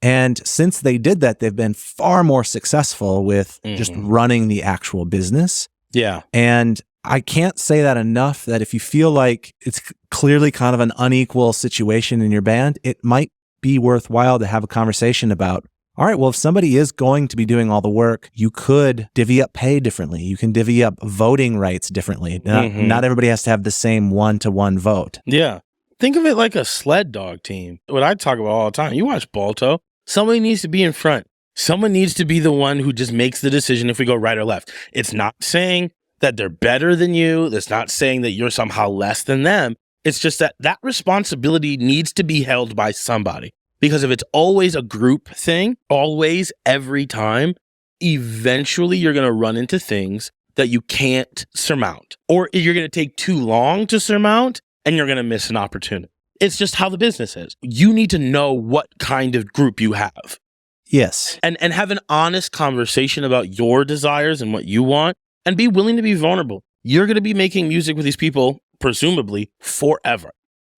A: And since they did that, they've been far more successful with just running the actual business.
B: Yeah.
A: And I can't say that enough, that if you feel like it's clearly kind of an unequal situation in your band, it might be worthwhile to have a conversation about, all right, well, if somebody is going to be doing all the work, you could divvy up pay differently. You can divvy up voting rights differently. Not everybody has to have the same 1-to-1 vote.
B: Yeah. Think of it like a sled dog team. What I talk about all the time. You watch Balto. Somebody needs to be in front. Someone needs to be the one who just makes the decision if we go right or left. It's not saying that they're better than you. It's not saying that you're somehow less than them. It's just that that responsibility needs to be held by somebody. Because if it's always a group thing, always, every time, eventually you're going to run into things that you can't surmount. Or you're going to take too long to surmount and you're going to miss an opportunity. It's just how the business is. You need to know what kind of group you have.
A: Yes.
B: And have an honest conversation about your desires and what you want, and be willing to be vulnerable. You're going to be making music with these people, presumably, forever.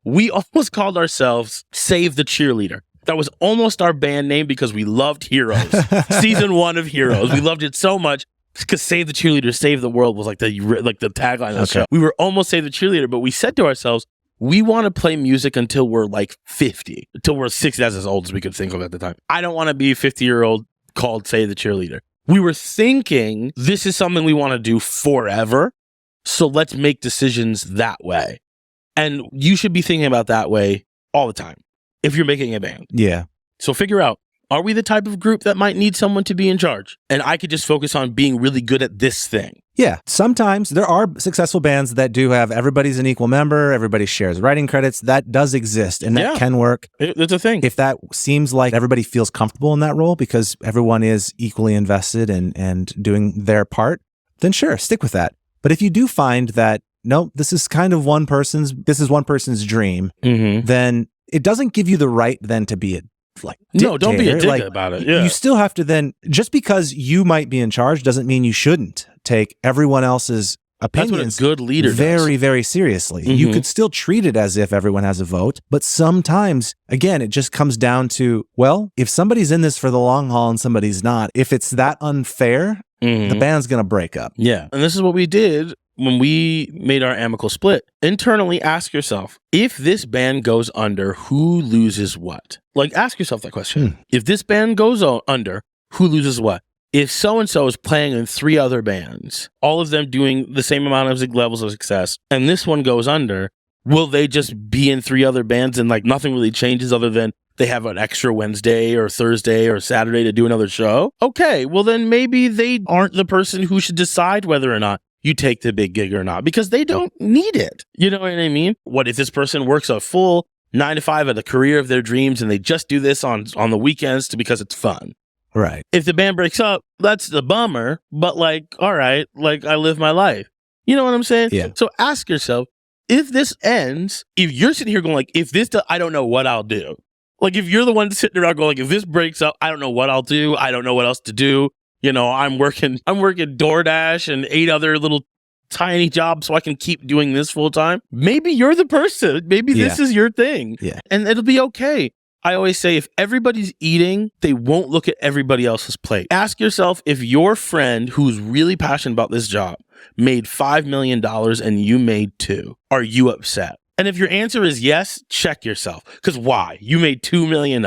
B: We almost called ourselves Save the Cheerleader. That was almost our band name because we loved Heroes. Season 1 of Heroes. We loved it so much because Save the Cheerleader, Save the World was like the tagline of the show. We were almost Save the Cheerleader, but we said to ourselves, we want to play music until we're like 50, until we're 60. That's as old as we could think of at the time. I don't want to be a 50-year-old called Save the Cheerleader. We were thinking this is something we want to do forever, so let's make decisions that way. And you should be thinking about that way all the time if you're making a band.
A: Yeah.
B: So figure out, are we the type of group that might need someone to be in charge? And I could just focus on being really good at this thing.
A: Yeah. Sometimes there are successful bands that do have everybody's an equal member, everybody shares writing credits. That does exist, and that can work.
B: It's a thing.
A: If that seems like everybody feels comfortable in that role because everyone is equally invested and doing their part, then sure, stick with that. But if you do find that, no, this is one person's dream, then it doesn't give you the right then to be a dictator.
B: No, don't be a dick about it. Yeah.
A: You still have to then, just because you might be in charge doesn't mean you shouldn't take everyone else's opinions.
B: That's what a good leader
A: very, very seriously. You could still treat it as if everyone has a vote, but sometimes, again, it just comes down to, well, if somebody's in this for the long haul and somebody's not, if it's that unfair, the band's going to break up.
B: Yeah. And this is what we did when we made our amicable split. Internally, ask yourself, if this band goes under, who loses what? Like, ask yourself that question. If this band goes under, who loses what? If so-and-so is playing in 3 other bands, all of them doing the same amount of levels of success, and this one goes under, will they just be in 3 other bands and like nothing really changes other than they have an extra Wednesday or Thursday or Saturday to do another show? Okay, well then maybe they aren't the person who should decide whether or not you take the big gig or not, because they don't need it. You know what I mean? What if this person works a full 9 to 5 at the career of their dreams and they just do this on the weekends because it's fun?
A: Right.
B: If the band breaks up, that's the bummer, but like, all right, like I live my life. You know what I'm saying?
A: Yeah.
B: So ask yourself, if this ends, if you're sitting here going like, if this, I don't know what I'll do. Like if you're the one sitting around going like, if this breaks up, I don't know what I'll do. I don't know what else to do. You know, I'm working DoorDash and 8 other little tiny jobs so I can keep doing this full time. Maybe you're the person. Maybe this is your thing.
A: Yeah.
B: And it'll be okay. I always say if everybody's eating, they won't look at everybody else's plate. Ask yourself, if your friend who's really passionate about this job made $5 million and you made 2, are you upset? And if your answer is yes, check yourself. Because why? You made $2 million.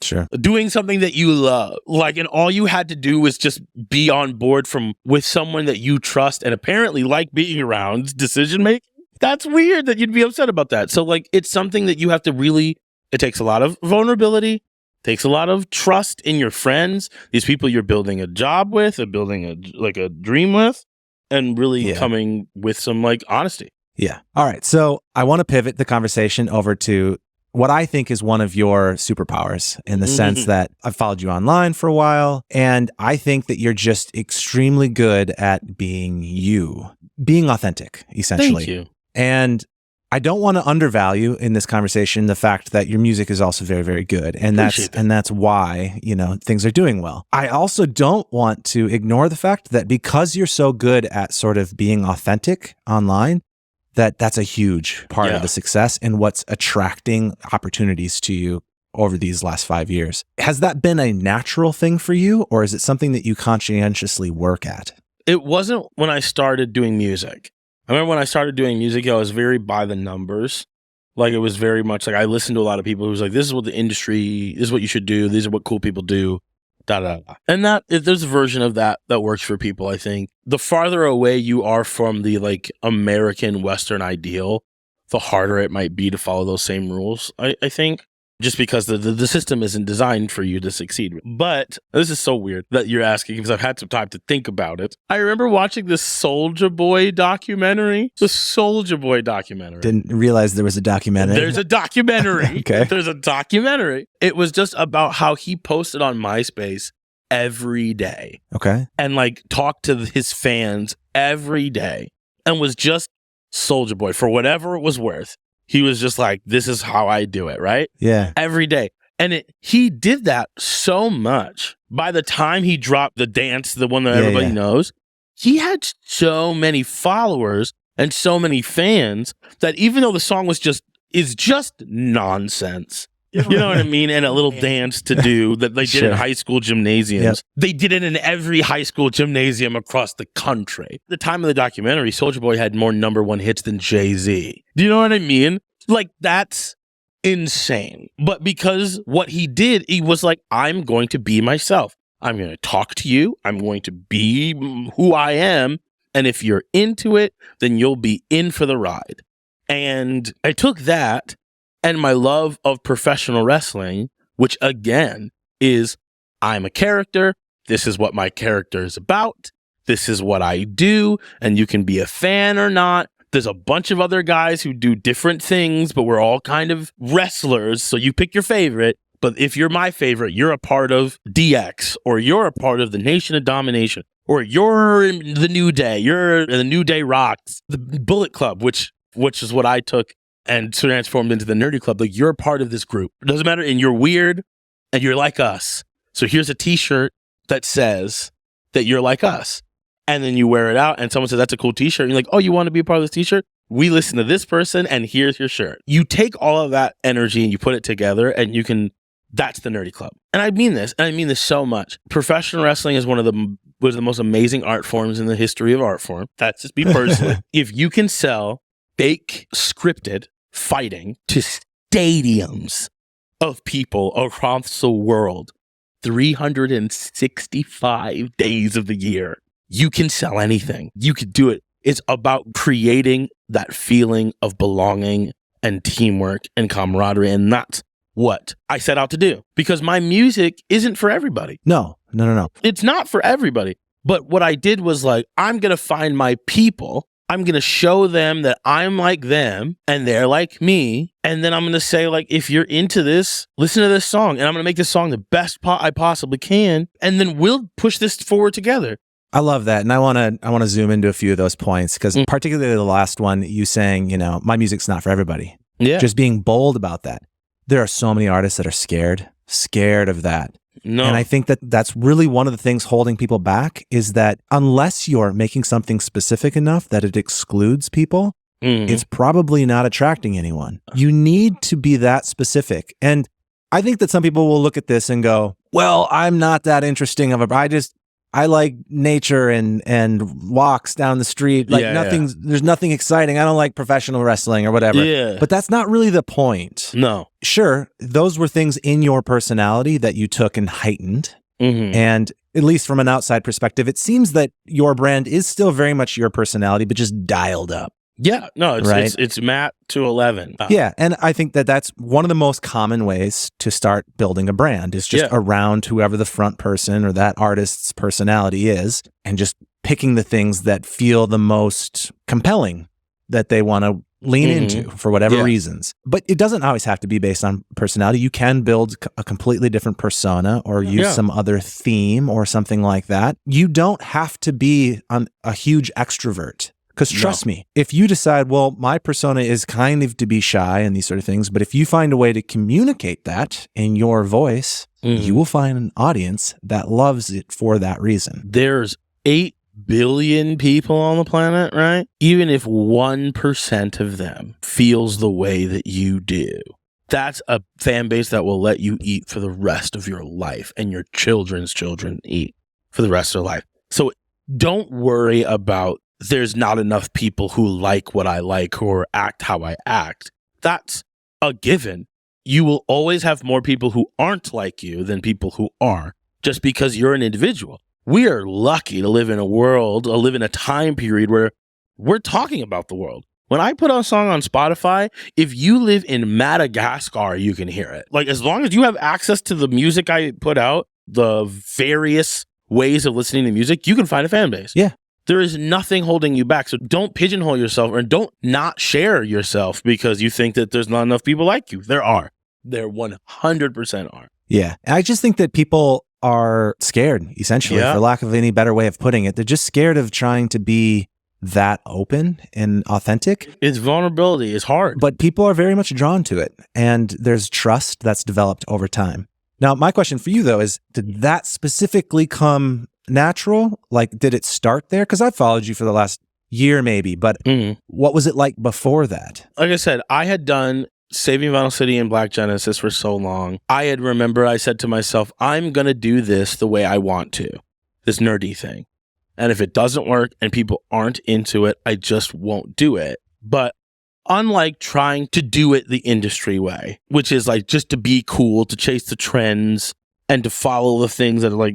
A: Sure.
B: Doing something that you love. Like, and all you had to do was just be on board with someone that you trust and apparently like being around, decision making. That's weird that you'd be upset about that. So like, it's something that you have to really, it takes a lot of vulnerability, takes a lot of trust in your friends, these people you're building a job with, or building a dream with, and really coming with some like honesty.
A: Yeah. All right. So I want to pivot the conversation over to what I think is one of your superpowers, in the sense that I've followed you online for a while, and I think that you're just extremely good at being you, being authentic, essentially.
B: Thank you.
A: And I don't want to undervalue in this conversation the fact that your music is also very, very good. And that's why, you know, things are doing well. I also don't want to ignore the fact that because you're so good at sort of being authentic online, that's a huge part of the success and what's attracting opportunities to you over these last 5 years. Has that been a natural thing for you, or is it something that you conscientiously work at?
B: It wasn't when I started doing music. I remember when I started doing music, I was very by the numbers. Like, it was very much like I listened to a lot of people who was like, this is what the industry, this is what you should do, these are what cool people do, da da da. And there's a version of that works for people, I think. The farther away you are from the like American Western ideal, the harder it might be to follow those same rules, I think. Just because the system isn't designed for you to succeed. But this is so weird that you're asking, because I've had some time to think about it. I remember watching this Soulja Boy documentary. The Soulja Boy documentary.
A: Didn't realize there was a documentary.
B: There's a documentary.
A: Okay.
B: There's a documentary. It was just about how he posted on MySpace every day.
A: Okay.
B: And like talked to his fans every day. And was just Soulja Boy for whatever it was worth. He was just like, this is how I do it, right?
A: Yeah.
B: Every day. And he did that so much. By the time he dropped the dance, the one that everybody knows, he had so many followers and so many fans that even though the song is just nonsense, you know what I mean? And a little dance to do that they did in high school gymnasiums. Yep. They did it in every high school gymnasium across the country. At the time of the documentary, Soulja Boy had more #1 hits than Jay-Z. Do you know what I mean? Like, that's insane. But because what he did, he was like, I'm going to be myself. I'm going to talk to you. I'm going to be who I am. And if you're into it, then you'll be in for the ride. And I took that and my love of professional wrestling, which again is, I'm a character. This is what my character is about. This is what I do. And you can be a fan or not. There's a bunch of other guys who do different things, but we're all kind of wrestlers. So you pick your favorite. But if you're my favorite, you're a part of DX, or you're a part of the Nation of Domination, or you're the New Day. You're the New Day Rocks, the Bullet Club, which is what I took and transformed into the Nerdy Club. Like, you're a part of this group. It doesn't matter. And you're weird and you're like us. So here's a t-shirt that says that you're like us. And then you wear it out and someone says, that's a cool t-shirt. And you're like, oh, you want to be a part of this t-shirt? We listen to this person and here's your shirt. You take all of that energy and you put it together and you can, that's the Nerdy Club. And I mean this so much. Professional wrestling is one of the most amazing art forms in the history of art form. That's just me personally. If you can sell fake scripted fighting to stadiums of people across the world 365 days of the year, you can sell anything. You could do it. It's about creating that feeling of belonging and teamwork and camaraderie. And that's what I set out to do, because my music isn't for everybody.
A: No.
B: It's not for everybody. But what I did was like, I'm going to find my people. I'm going to show them that I'm like them and they're like me. And then I'm going to say, like, if you're into this, listen to this song. And I'm going to make this song the best I possibly can. And then we'll push this forward together.
A: I love that. And I want to zoom into a few of those points, because particularly the last one, you saying, you know, my music's not for everybody.
B: Yeah.
A: Just being bold about that. There are so many artists that are scared of that.
B: No.
A: And I think that that's really one of the things holding people back, is that unless you're making something specific enough that it excludes people, it's probably not attracting anyone. You need to be that specific. And I think that some people will look at this and go, well, I'm not that interesting of I like nature and walks down the street. Like there's nothing exciting. I don't like professional wrestling or whatever.
B: Yeah.
A: But that's not really the point.
B: No.
A: Sure, those were things in your personality that you took and heightened. And at least from an outside perspective, it seems that your brand is still very much your personality, but just dialed up.
B: Yeah, no, it's Matt to 11.
A: Yeah, and I think that that's one of the most common ways to start building a brand, is just around whoever the front person or that artist's personality is, and just picking the things that feel the most compelling that they want to lean into for whatever reasons. But it doesn't always have to be based on personality. You can build a completely different persona or use some other theme or something like that. You don't have to be a huge extrovert. Because trust me, if you decide, well, my persona is kind of to be shy and these sort of things, but if you find a way to communicate that in your voice, you will find an audience that loves it for that reason.
B: There's 8 billion people on the planet, right? Even if 1% of them feels the way that you do, that's a fan base that will let you eat for the rest of your life, and your children's children eat for the rest of their life. So don't worry about there's not enough people who like what I like or act how I act. That's a given. You will always have more people who aren't like you than people who are, just because you're an individual. We are lucky to live in a time period where we're talking about the world. When I put a song on Spotify, if you live in Madagascar, you can hear it. Like, as long as you have access to the music I put out, the various ways of listening to music, you can find a fan base.
A: Yeah.
B: There is nothing holding you back. So don't pigeonhole yourself, or don't not share yourself because you think that there's not enough people like you. There are. There 100% are.
A: Yeah. I just think that people are scared, essentially, for lack of any better way of putting it. They're just scared of trying to be that open and authentic.
B: It's vulnerability. It's hard.
A: But people are very much drawn to it. And there's trust that's developed over time. Now, my question for you, though, is did that specifically come natural? Like, did it start there? Because I've followed you for the last year, maybe. But what was it like before that?
B: Like I said, I had done Saving Vinyl City and Black Genesis for so long. I said to myself, I'm going to do this the way I want to, this Nur-D thing. And if it doesn't work and people aren't into it, I just won't do it. But unlike trying to do it the industry way, which is like just to be cool, to chase the trends and to follow the things that are like,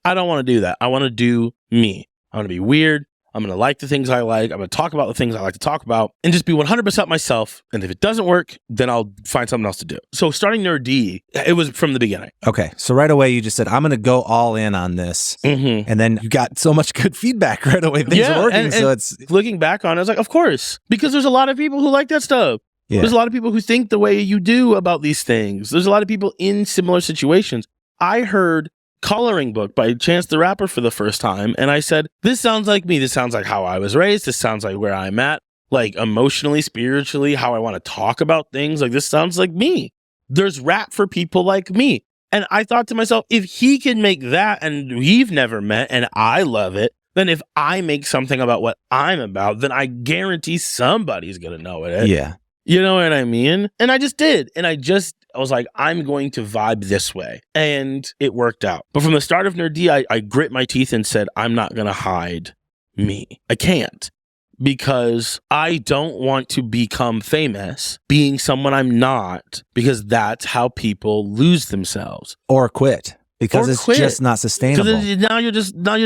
B: I don't want to do that. I want to do me. I want to be weird. I'm going to like the things I like. I'm going to talk about the things I like to talk about and just be 100% myself. And if it doesn't work, then I'll find something else to do. So starting Nur-D, it was from the beginning.
A: Okay. So right away, you just said, I'm going to go all in on this. And then you got so much good feedback right away. Things are working.
B: And
A: so it's
B: looking back on it, I was like, of course, because there's a lot of people who like that stuff. Yeah. There's a lot of people who think the way you do about these things. There's a lot of people in similar situations. I heard Coloring Book by Chance the Rapper for the first time, and I said, this sounds like me. This sounds like how I was raised. This sounds like where I'm at, like emotionally, spiritually, how I want to talk about things. Like, this sounds like me. There's rap for people like me. And I thought to myself, if he can make that and we've never met and I love it, then if I make something about what I'm about, then I guarantee somebody's going to know it.
A: Yeah.
B: You know what I mean? And I just did. And I was like, I'm going to vibe this way. And it worked out. But from the start of Nur-D, I grit my teeth and said, I'm not going to hide me. I can't. Because I don't want to become famous being someone I'm not, because that's how people lose themselves.
A: Or quit. Because it's just not sustainable.
B: Because now you're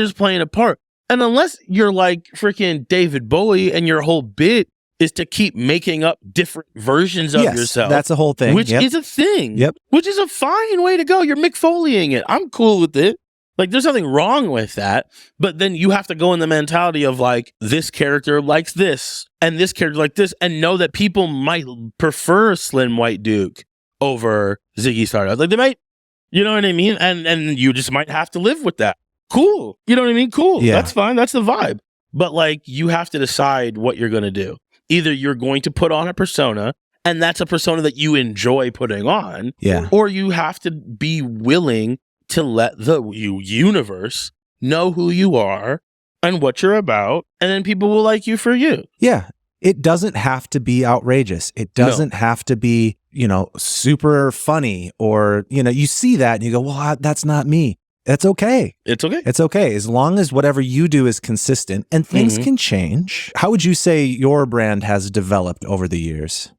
B: just playing a part. And unless you're like freaking David Bowie and your whole bit is to keep making up different versions of yourself.
A: That's a whole thing.
B: Which is a thing. Which is a fine way to go. You're Mick Foleying it. I'm cool with it. Like, there's nothing wrong with that. But then you have to go in the mentality of like, this character likes this and this character like this, and know that people might prefer Slim White Duke over Ziggy Stardust. Like, they might, you know what I mean? And you just might have to live with that. Cool. You know what I mean? Cool. Yeah. That's fine. That's the vibe. But like, you have to decide what you're going to do. Either you're going to put on a persona, and that's a persona that you enjoy putting on, or you have to be willing to let the universe know who you are and what you're about, and then people will like you for you.
A: Yeah. It doesn't have to be outrageous. It doesn't have to be, super funny, or, you see that and you go, well, that's not me. That's okay.
B: It's okay.
A: It's okay. As long as whatever you do is consistent, and things can change. How would you say your brand has developed over the years?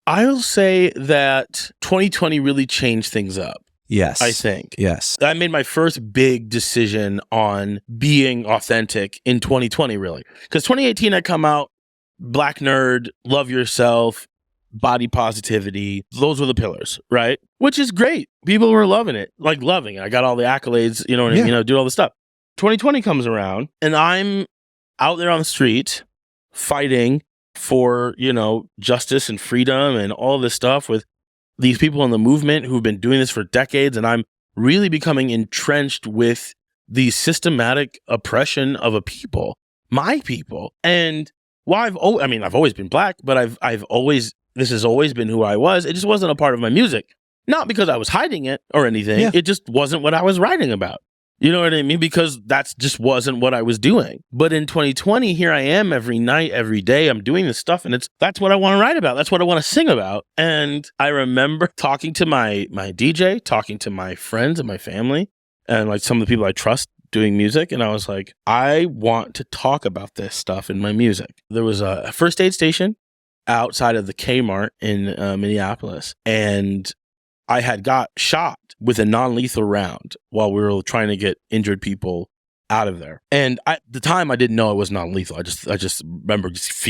B: I'll say that 2020 really changed things up.
A: Yes.
B: I think.
A: Yes.
B: I made my first big decision on being authentic in 2020, really. Because 2018 had come out, Black Nerd, Love Yourself, Body Positivity. Those were the pillars, right? Which is great. People were loving it. I got all the accolades, you know what I mean? Do all the stuff. 2020 comes around, and I'm out there on the street fighting for, justice and freedom and all this stuff with these people in the movement who've been doing this for decades. And I'm really becoming entrenched with the systematic oppression of a people, my people. And while I've always been Black, but this has always been who I was. It just wasn't a part of my music. Not because I was hiding it or anything. Yeah. It just wasn't what I was writing about. You know what I mean? Because that's just wasn't what I was doing. But in 2020, here I am every night, every day, I'm doing this stuff, and that's what I want to write about. That's what I want to sing about. And I remember talking to my DJ, talking to my friends and my family, and like some of the people I trust doing music. And I was like, I want to talk about this stuff in my music. There was a first aid station outside of the Kmart in Minneapolis, and I had got shot with a non-lethal round while we were trying to get injured people out of there. And at the time, I didn't know it was non-lethal. I just remember just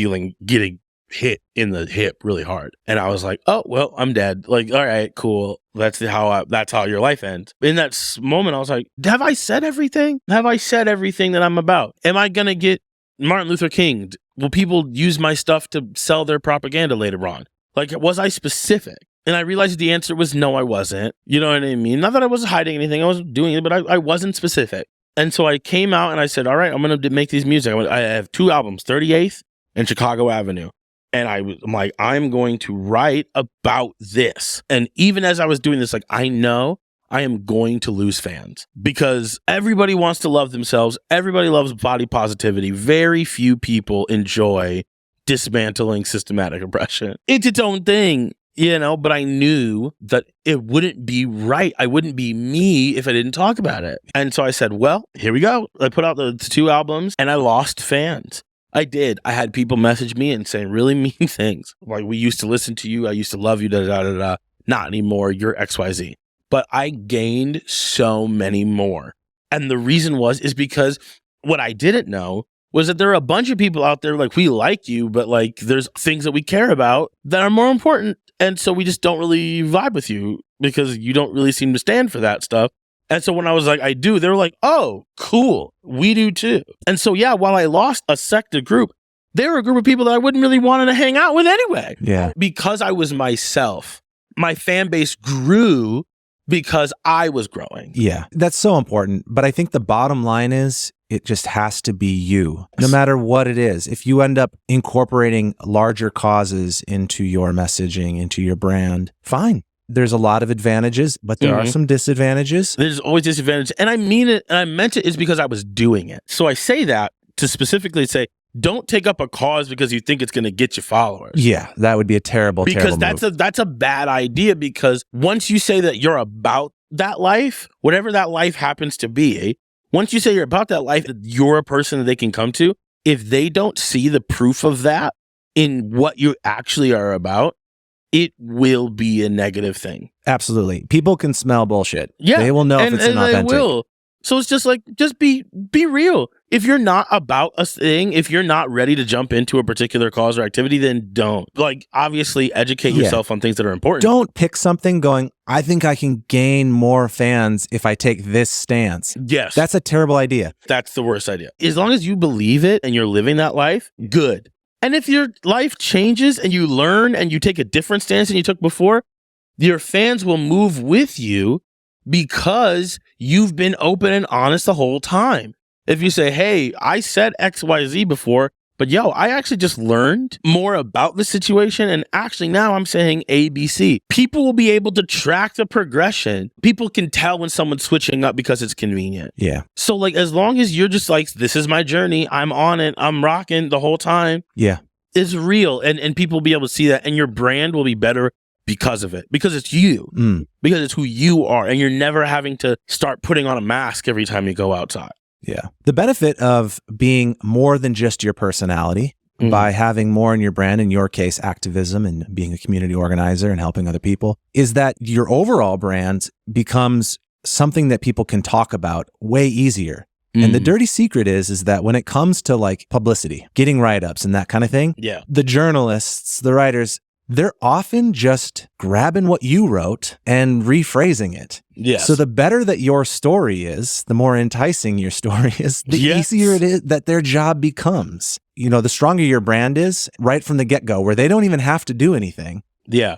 B: getting hit in the hip really hard. And I was like, oh, well, I'm dead. Like, all right, cool. That's how your life ends. In that moment, I was like, have I said everything? Have I said everything that I'm about? Am I going to get Martin Luther King? Will people use my stuff to sell their propaganda later on? Like, was I specific? And I realized the answer was no, I wasn't. You know what I mean? Not that I wasn't hiding anything. I wasn't doing it, but I wasn't specific. And so I came out and I said, all right, I'm going to make these music. I have 2 albums, 38th and Chicago Avenue. And I'm like, I'm going to write about this. And even as I was doing this, like, I know I am going to lose fans because everybody wants to love themselves. Everybody loves body positivity. Very few people enjoy dismantling systematic oppression. It's its own thing. You know, but I knew that it wouldn't be right. I wouldn't be me if I didn't talk about it. And so I said, well, here we go. I put out the 2 albums and I lost fans. I did. I had people message me and say really mean things. Like, we used to listen to you. I used to love you. Da, da, da, da. Not anymore. You're XYZ. But I gained so many more. And the reason is because what I didn't know was that there are a bunch of people out there, like, we like you, but like there's things that we care about that are more important. And so we just don't really vibe with you because you don't really seem to stand for that stuff. And so when I was like, I do, they were like, oh, cool. We do too. And so, yeah, while I lost a sector group, they were a group of people that I wouldn't really want to hang out with anyway.
A: Yeah.
B: Because I was myself, my fan base grew because I was growing.
A: Yeah, that's so important. But I think the bottom line is it just has to be you, no matter what it is. If you end up incorporating larger causes into your messaging, into your brand, fine. There's a lot of advantages, but there are some disadvantages.
B: There's always disadvantages. And I mean it, and I meant it is because I was doing it. So I say that to specifically say, don't take up a cause because you think it's going to get you followers.
A: Yeah, that would be a terrible move.
B: That's a bad idea, because once you say that you're about that life, whatever that life happens to be, once you say you're about that life, that you're a person that they can come to, if they don't see the proof of that in what you actually are about, it will be a negative thing.
A: Absolutely. People can smell bullshit.
B: Yeah.
A: They will know if it's inauthentic.
B: They will. So it's just like, just be real. If you're not about a thing, if you're not ready to jump into a particular cause or activity, then don't. Like, obviously, educate yourself on things that are important.
A: Don't pick something going, I think I can gain more fans if I take this stance.
B: Yes.
A: That's a terrible idea.
B: That's the worst idea. As long as you believe it and you're living that life, good. And if your life changes and you learn and you take a different stance than you took before, your fans will move with you because you've been open and honest the whole time. If you say, hey, I said XYZ before, but I actually just learned more about the situation, and actually now I'm saying ABC. People will be able to track the progression. People can tell when someone's switching up because it's convenient.
A: Yeah.
B: So like, as long as you're just like, this is my journey, I'm on it, I'm rocking the whole time.
A: Yeah.
B: It's real, and people will be able to see that, and your brand will be better because of it, because it's you, because it's who you are, and you're never having to start putting on a mask every time you go outside.
A: Yeah. The benefit of being more than just your personality, by having more in your brand, in your case, activism and being a community organizer and helping other people, is that your overall brand becomes something that people can talk about way easier. And the dirty secret is that when it comes to like publicity, getting write-ups and that kind of thing, the journalists, the writers, they're often just grabbing what you wrote and rephrasing it.
B: Yes.
A: So the better that your story is, the more enticing your story is, the easier it is that their job becomes. You know, the stronger your brand is right from the get-go, where they don't even have to do anything.
B: Yeah.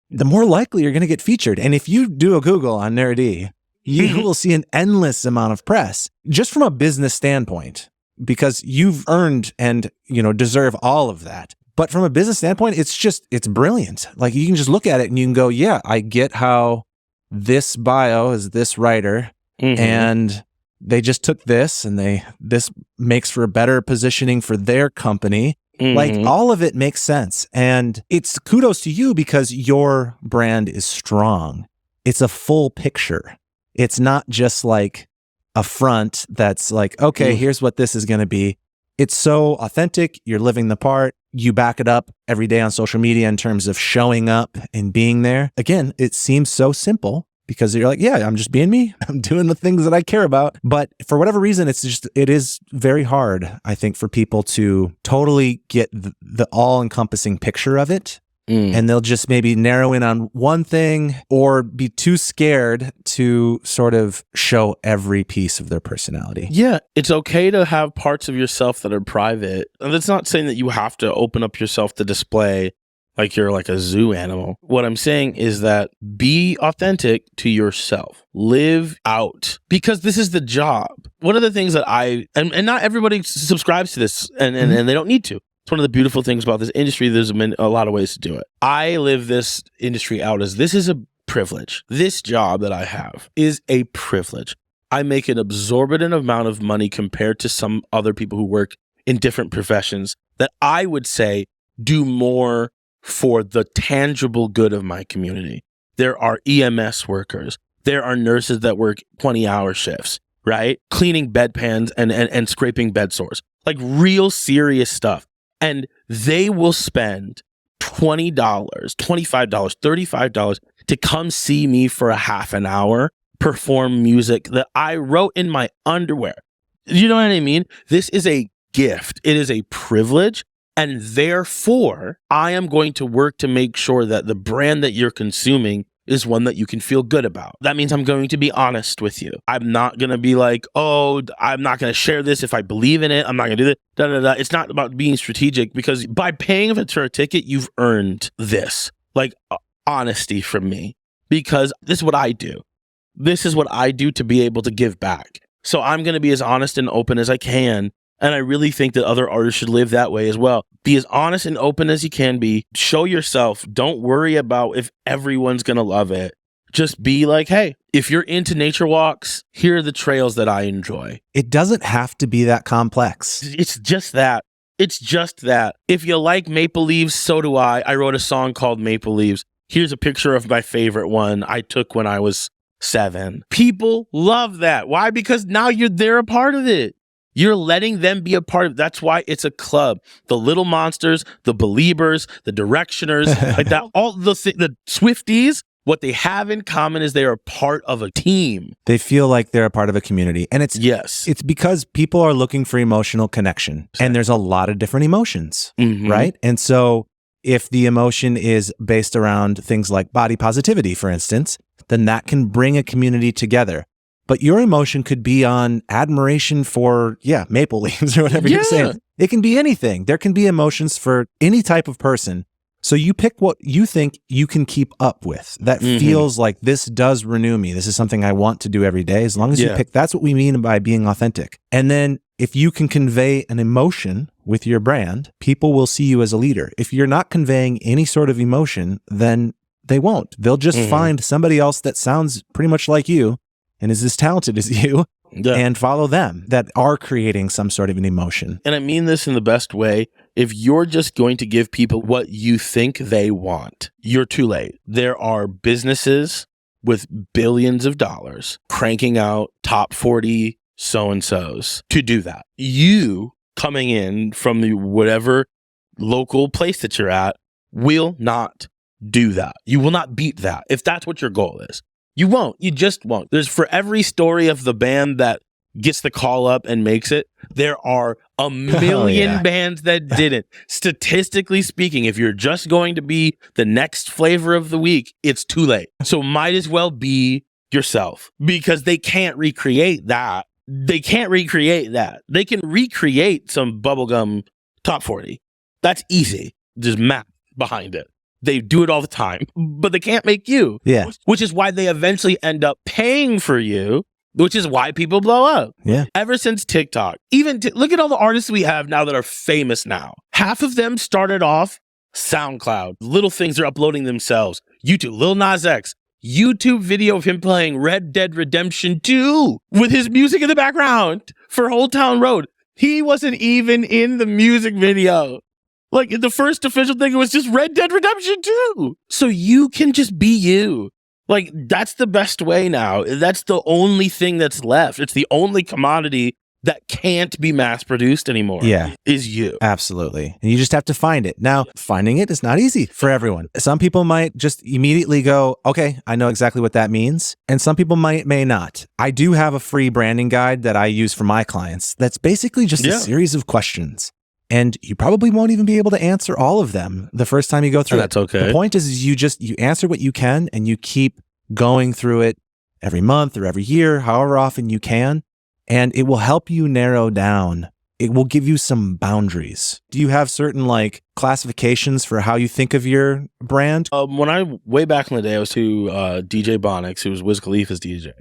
A: The more likely you're going to get featured. And if you do a Google on Nur-D, you will see an endless amount of press just from a business standpoint, because you've earned and, deserve all of that. But from a business standpoint, it's brilliant. Like, you can just look at it and you can go, yeah, I get how this bio is this writer and they just took this and this makes for a better positioning for their company. Like all of it makes sense. And it's kudos to you because your brand is strong. It's a full picture. It's not just like a front that's like, okay, here's what this is going to be. It's so authentic. You're living the part. You back it up every day on social media in terms of showing up and being there. Again, it seems so simple because you're like, yeah, I'm just being me. I'm doing the things that I care about. But for whatever reason, it is very hard, I think, for people to totally get the all-encompassing picture of it. And they'll just maybe narrow in on one thing or be too scared to sort of show every piece of their personality.
C: Yeah, it's okay to have parts of yourself that are private. And that's not saying that you have to open up yourself to display like you're like a zoo animal. What I'm saying is that be authentic to yourself. Live out. Because this is the job. One of the things that and not everybody subscribes to this and they don't need to. It's one of the beautiful things about this industry. There's a lot of ways to do it. I live this industry out as this is a privilege. This job that I have is a privilege. I make an exorbitant amount of money compared to some other people who work in different professions that I would say do more for the tangible good of my community. There are EMS workers. There are nurses that work 20-hour shifts, right? Cleaning bedpans and scraping bed sores. Like real serious stuff. And they will spend $20, $25, $35 to come see me for a half an hour, perform music that I wrote in my underwear. You know what I mean? This is a gift. It is a privilege. And therefore, I am going to work to make sure that the brand that you're consuming is one that you can feel good about. That means I'm going to be honest with you. I'm not going to be like, oh, I'm not going to share this if I believe in it. I'm not going to do that. It's not about being strategic because by paying for a ticket, you've earned this. Like honesty from me. Because this is what I do. This is what I do to be able to give back. So I'm going to be as honest and open as I can. And I really think that other artists should live that way as well. Be as honest and open as you can be. Show yourself. Don't worry about if everyone's going to love it. Just be like, hey, if you're into nature walks, here are the trails that I enjoy.
A: It doesn't have to be that complex.
C: It's just that. It's just that. If you like maple leaves, so do I. I wrote a song called Maple Leaves. Here's a picture of my favorite one I took when I was 7. People love that. Why? Because now they're a part of it. You're letting them be a part of it. That's why it's a club. The Little Monsters, the Beliebers, the Directioners, like that, all the Swifties, what they have in common is they are part of a team.
A: They feel like they're a part of a community. And it's because people are looking for emotional connection. And there's a lot of different emotions, right? And so if the emotion is based around things like body positivity, for instance, then that can bring a community together. But your emotion could be on admiration for, maple leaves or whatever you're saying. It can be anything. There can be emotions for any type of person. So you pick what you think you can keep up with. That feels like this does renew me. This is something I want to do every day. As long as you pick, that's what we mean by being authentic. And then if you can convey an emotion with your brand, people will see you as a leader. If you're not conveying any sort of emotion, then they won't. They'll just find somebody else that sounds pretty much like you and is as talented as you, and follow them that are creating some sort of an emotion.
C: And I mean this in the best way. If you're just going to give people what you think they want, you're too late. There are businesses with billions of dollars cranking out top 40 so-and-sos to do that. You coming in from the whatever local place that you're at will not do that. You will not beat that if that's what your goal is. You won't. You just won't. There's for every story of the band that gets the call up and makes it, there are a million bands that didn't. Statistically speaking, if you're just going to be the next flavor of the week, it's too late. So might as well be yourself because they can't recreate that. They can't recreate that. They can recreate some bubblegum top 40. That's easy. There's math behind it. They do it all the time, but they can't make you.
A: Yeah.
C: Which is why they eventually end up paying for you, which is why people blow up.
A: Yeah.
C: Ever since TikTok, even look at all the artists we have now that are famous now. Half of them started off SoundCloud. Little things they're uploading themselves. YouTube, Lil Nas X, YouTube video of him playing Red Dead Redemption 2 with his music in the background for Old Town Road. He wasn't even in the music video. Like, the first official thing was just Red Dead Redemption 2. So you can just be you. Like, that's the best way now. That's the only thing that's left. It's the only commodity that can't be mass produced anymore.
A: Yeah.
C: Is you.
A: Absolutely. And you just have to find it. Now, finding it is not easy for everyone. Some people might just immediately go, okay, I know exactly what that means. And some people may not. I do have a free branding guide that I use for my clients. That's basically just a series of questions. And you probably won't even be able to answer all of them the first time you go through it.
C: That's okay.
A: The point is you answer what you can and you keep going through it every month or every year, however often you can. And it will help you narrow down. It will give you some boundaries. Do you have certain like classifications for how you think of your brand?
C: Way back in the day, I was to DJ Bonix, who was Wiz Khalifa's DJ.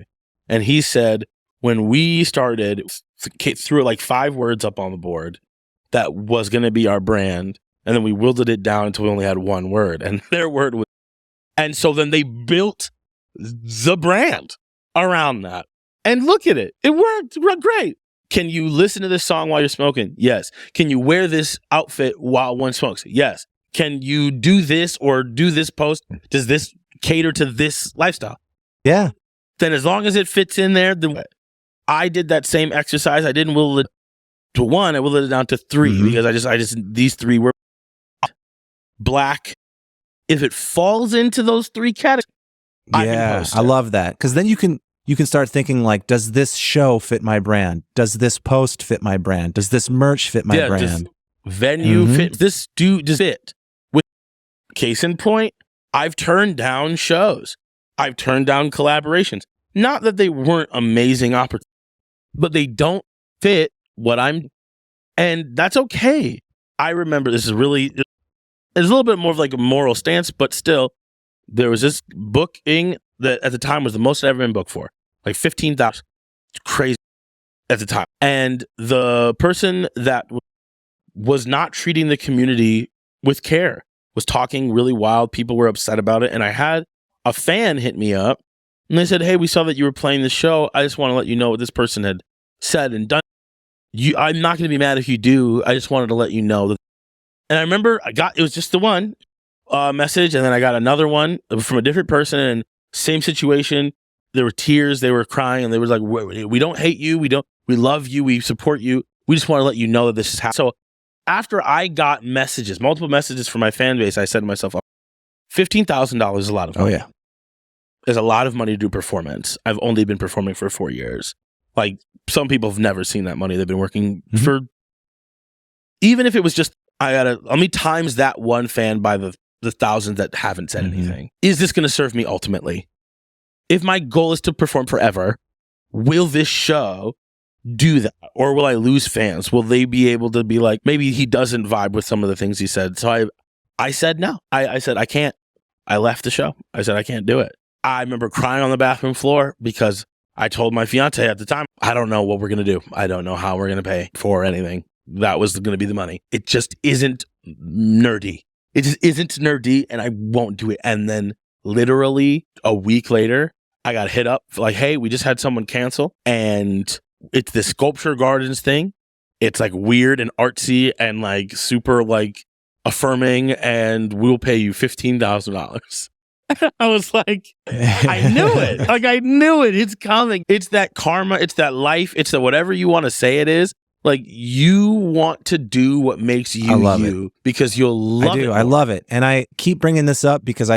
C: And he said, when we started, threw like 5 words up on the board that was going to be our brand. And then we whittled it down until we only had 1 word. And their word was, and so then they built the brand around that. And look at it. It worked great. Can you listen to this song while you're smoking? Yes. Can you wear this outfit while one smokes? Yes. Can you do this or do this post? Does this cater to this lifestyle?
A: Yeah.
C: Then as long as it fits in there, I did that same exercise. I didn't whittle it to 1. I whittled it down to 3 because I just these 3 were black. If it falls into those 3 categories,
A: I love that. Because then you can start thinking like, does this show fit my brand? Does this post fit my brand? Does this merch fit my brand?
C: Venue fit? Does fit? With case in point, I've turned down shows. I've turned down collaborations. Not that they weren't amazing opportunities, but they don't fit what I'm, and that's okay. I remember it's a little bit more of like a moral stance, but still, there was this booking that at the time was the most I'd ever been booked for. Like 15,000. Crazy at the time. And the person that was not treating the community with care was talking really wild. People were upset about it. And I had a fan hit me up and they said, hey, we saw that you were playing the show. I just want to let you know what this person had said and done. I'm not going to be mad if you do. I just wanted to let you know that. And I remember it was just the one message. And then I got another one from a different person and same situation. There were tears. They were crying, and they were like, "We don't hate you. We love you. We support you. We just want to let you know that this is happening." So, after I got multiple messages from my fan base, I said to myself, $15,000 is a lot of money.
A: Oh yeah,
C: it's a lot of money to do performance. I've only been performing for 4 years. Like some people have never seen that money. They've been working for. Even if it was just, let me times that one fan by the thousands that haven't said anything. Is this going to serve me ultimately? If my goal is to perform forever, will this show do that? Or will I lose fans? Will they be able to be like, maybe he doesn't vibe with some of the things he said. So I said no. I said, I can't. I left the show. I said, I can't do it. I remember crying on the bathroom floor because I told my fiance at the time, I don't know what we're going to do. I don't know how we're going to pay for anything. That was going to be the money. It just isn't Nur-D. It just isn't Nur-D, and I won't do it. And then literally a week later, I got hit up like, hey, we just had someone cancel, and it's this Sculpture Gardens thing. It's like weird and artsy and like super like affirming, and we'll pay you $15,000. I was like, I knew it. Like, I knew it. It's coming. It's that karma. It's that life. It's the whatever you want to say it is. Like, you want to do what makes you you because you'll love it.
A: I love it. And I keep bringing this up because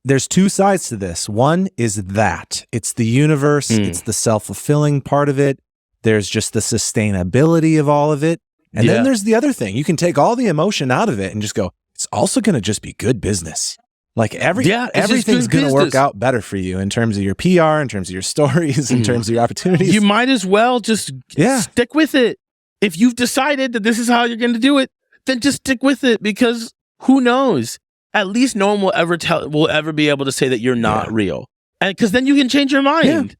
A: there's 2 sides to this. One is that it's the universe. It's the self-fulfilling part of it. There's just the sustainability of all of it. And then there's the other thing. You can take all the emotion out of it and just go, it's also going to just be good business. Like everything's going to work out better for you in terms of your PR, in terms of your stories, in terms of your opportunities.
C: You might as well just stick with it. If you've decided that this is how you're going to do it, then just stick with it because who knows? At least no one will ever be able to say that you're not real. And because then you can change your mind.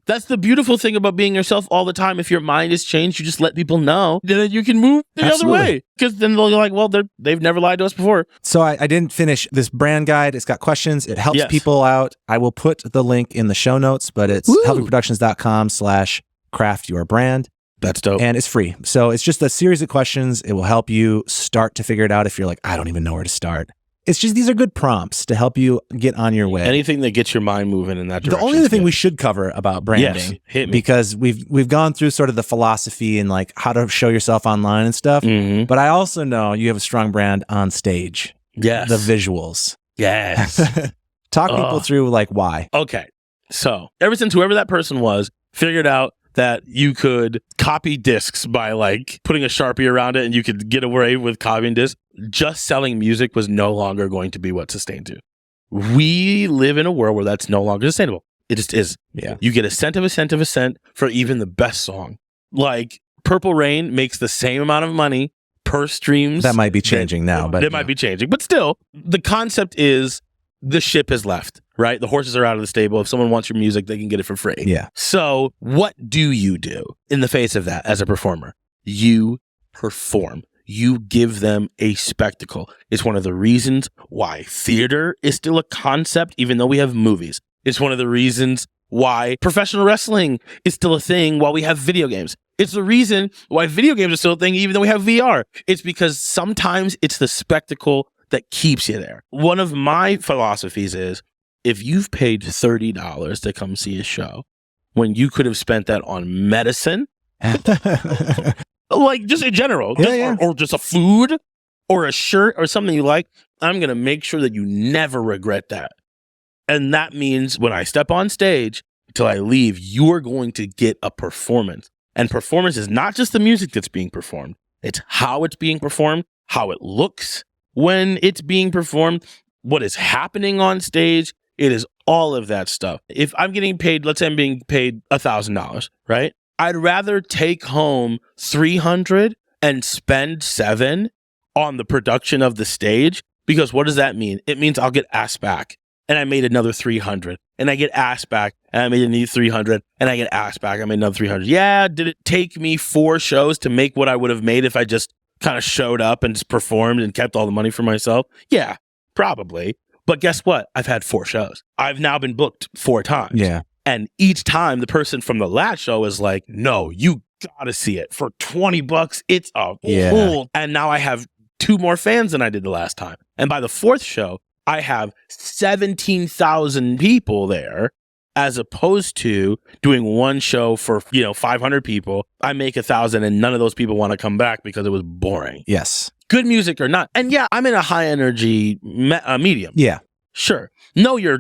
C: That's the beautiful thing about being yourself all the time. If your mind is changed, you just let people know, then you can move the other way. Because then they'll be like, well, they've never lied to us before.
A: So I didn't finish this brand guide. It's got questions. It helps people out. I will put the link in the show notes, but it's healthyproductions.com/craftyourbrand.
C: That's dope.
A: And it's free. So it's just a series of questions. It will help you start to figure it out if you're like, I don't even know where to start. It's just, these are good prompts to help you get on your way.
C: Anything that gets your mind moving in that direction.
A: The only other thing we should cover about branding,
C: hit me.
A: Because we've gone through sort of the philosophy and like how to show yourself online and stuff.
C: Mm-hmm.
A: But I also know you have a strong brand on stage.
C: Yes.
A: The visuals.
C: Yes.
A: Talk people through like why.
C: Okay. So ever since whoever that person was figured out that you could copy discs by like putting a Sharpie around it and you could get away with copying discs, just selling music was no longer going to be what sustained you. We live in a world where that's no longer sustainable. It just is.
A: Yeah.
C: You get a cent of a cent of a cent for even the best song. Like Purple Rain makes the same amount of money per streams.
A: That might be changing now, but
C: it might be changing. But still, the concept is the ship has left, right? The horses are out of the stable. If someone wants your music, they can get it for free.
A: Yeah.
C: So what do you do in the face of that as a performer? You perform. You give them a spectacle. It's one of the reasons why theater is still a concept, even though we have movies. It's one of the reasons why professional wrestling is still a thing while we have video games. It's the reason why video games are still a thing, even though we have VR. It's because sometimes it's the spectacle that keeps you there. One of my philosophies is, if you've paid $30 to come see a show, when you could have spent that on medicine, like just in general, or just a food or a shirt or something you like, I'm going to make sure that you never regret that. And that means when I step on stage until I leave, you are going to get a performance. And performance is not just the music that's being performed. It's how it's being performed, how it looks when it's being performed, what is happening on stage. It is all of that stuff. If I'm getting paid, let's say I'm being paid $1,000, right? I'd rather take home $300 and spend $700 on the production of the stage, because what does that mean? It means I'll get asked back and I made another $300, and I get asked back and I made another $300, and I get asked back, I made another $300. Yeah, did it take me 4 shows to make what I would have made if I just kind of showed up and just performed and kept all the money for myself? Yeah, probably. But guess what? I've had 4 shows. I've now been booked 4 times.
A: Yeah.
C: And each time the person from the last show is like, no, you gotta see it. For $20, it's a cool. And now I have 2 more fans than I did the last time. And by the 4th show, I have 17,000 people there, as opposed to doing 1 show for 500 people. I make 1,000 and none of those people want to come back because it was boring.
A: Yes.
C: Good music or not. And yeah, I'm in a high energy medium.
A: Yeah.
C: Sure. Know your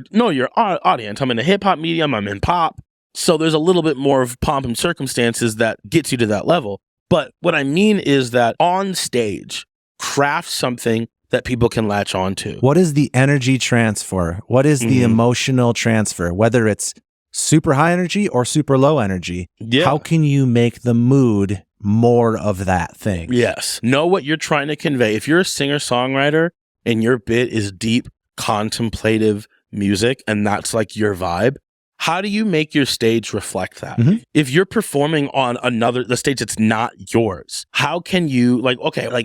C: audience. I'm in a hip hop medium. I'm in pop. So there's a little bit more of pomp and circumstances that gets you to that level. But what I mean is that on stage, craft something that people can latch on to.
A: What is the energy transfer? What is the emotional transfer? Whether it's super high energy or super low energy, how can you make the mood more of that thing?
C: Yes. Know what you're trying to convey. If you're a singer-songwriter and your bit is deep, contemplative music, and that's like your vibe, how do you make your stage reflect that? Mm-hmm. If you're performing on the stage that's not yours, how can you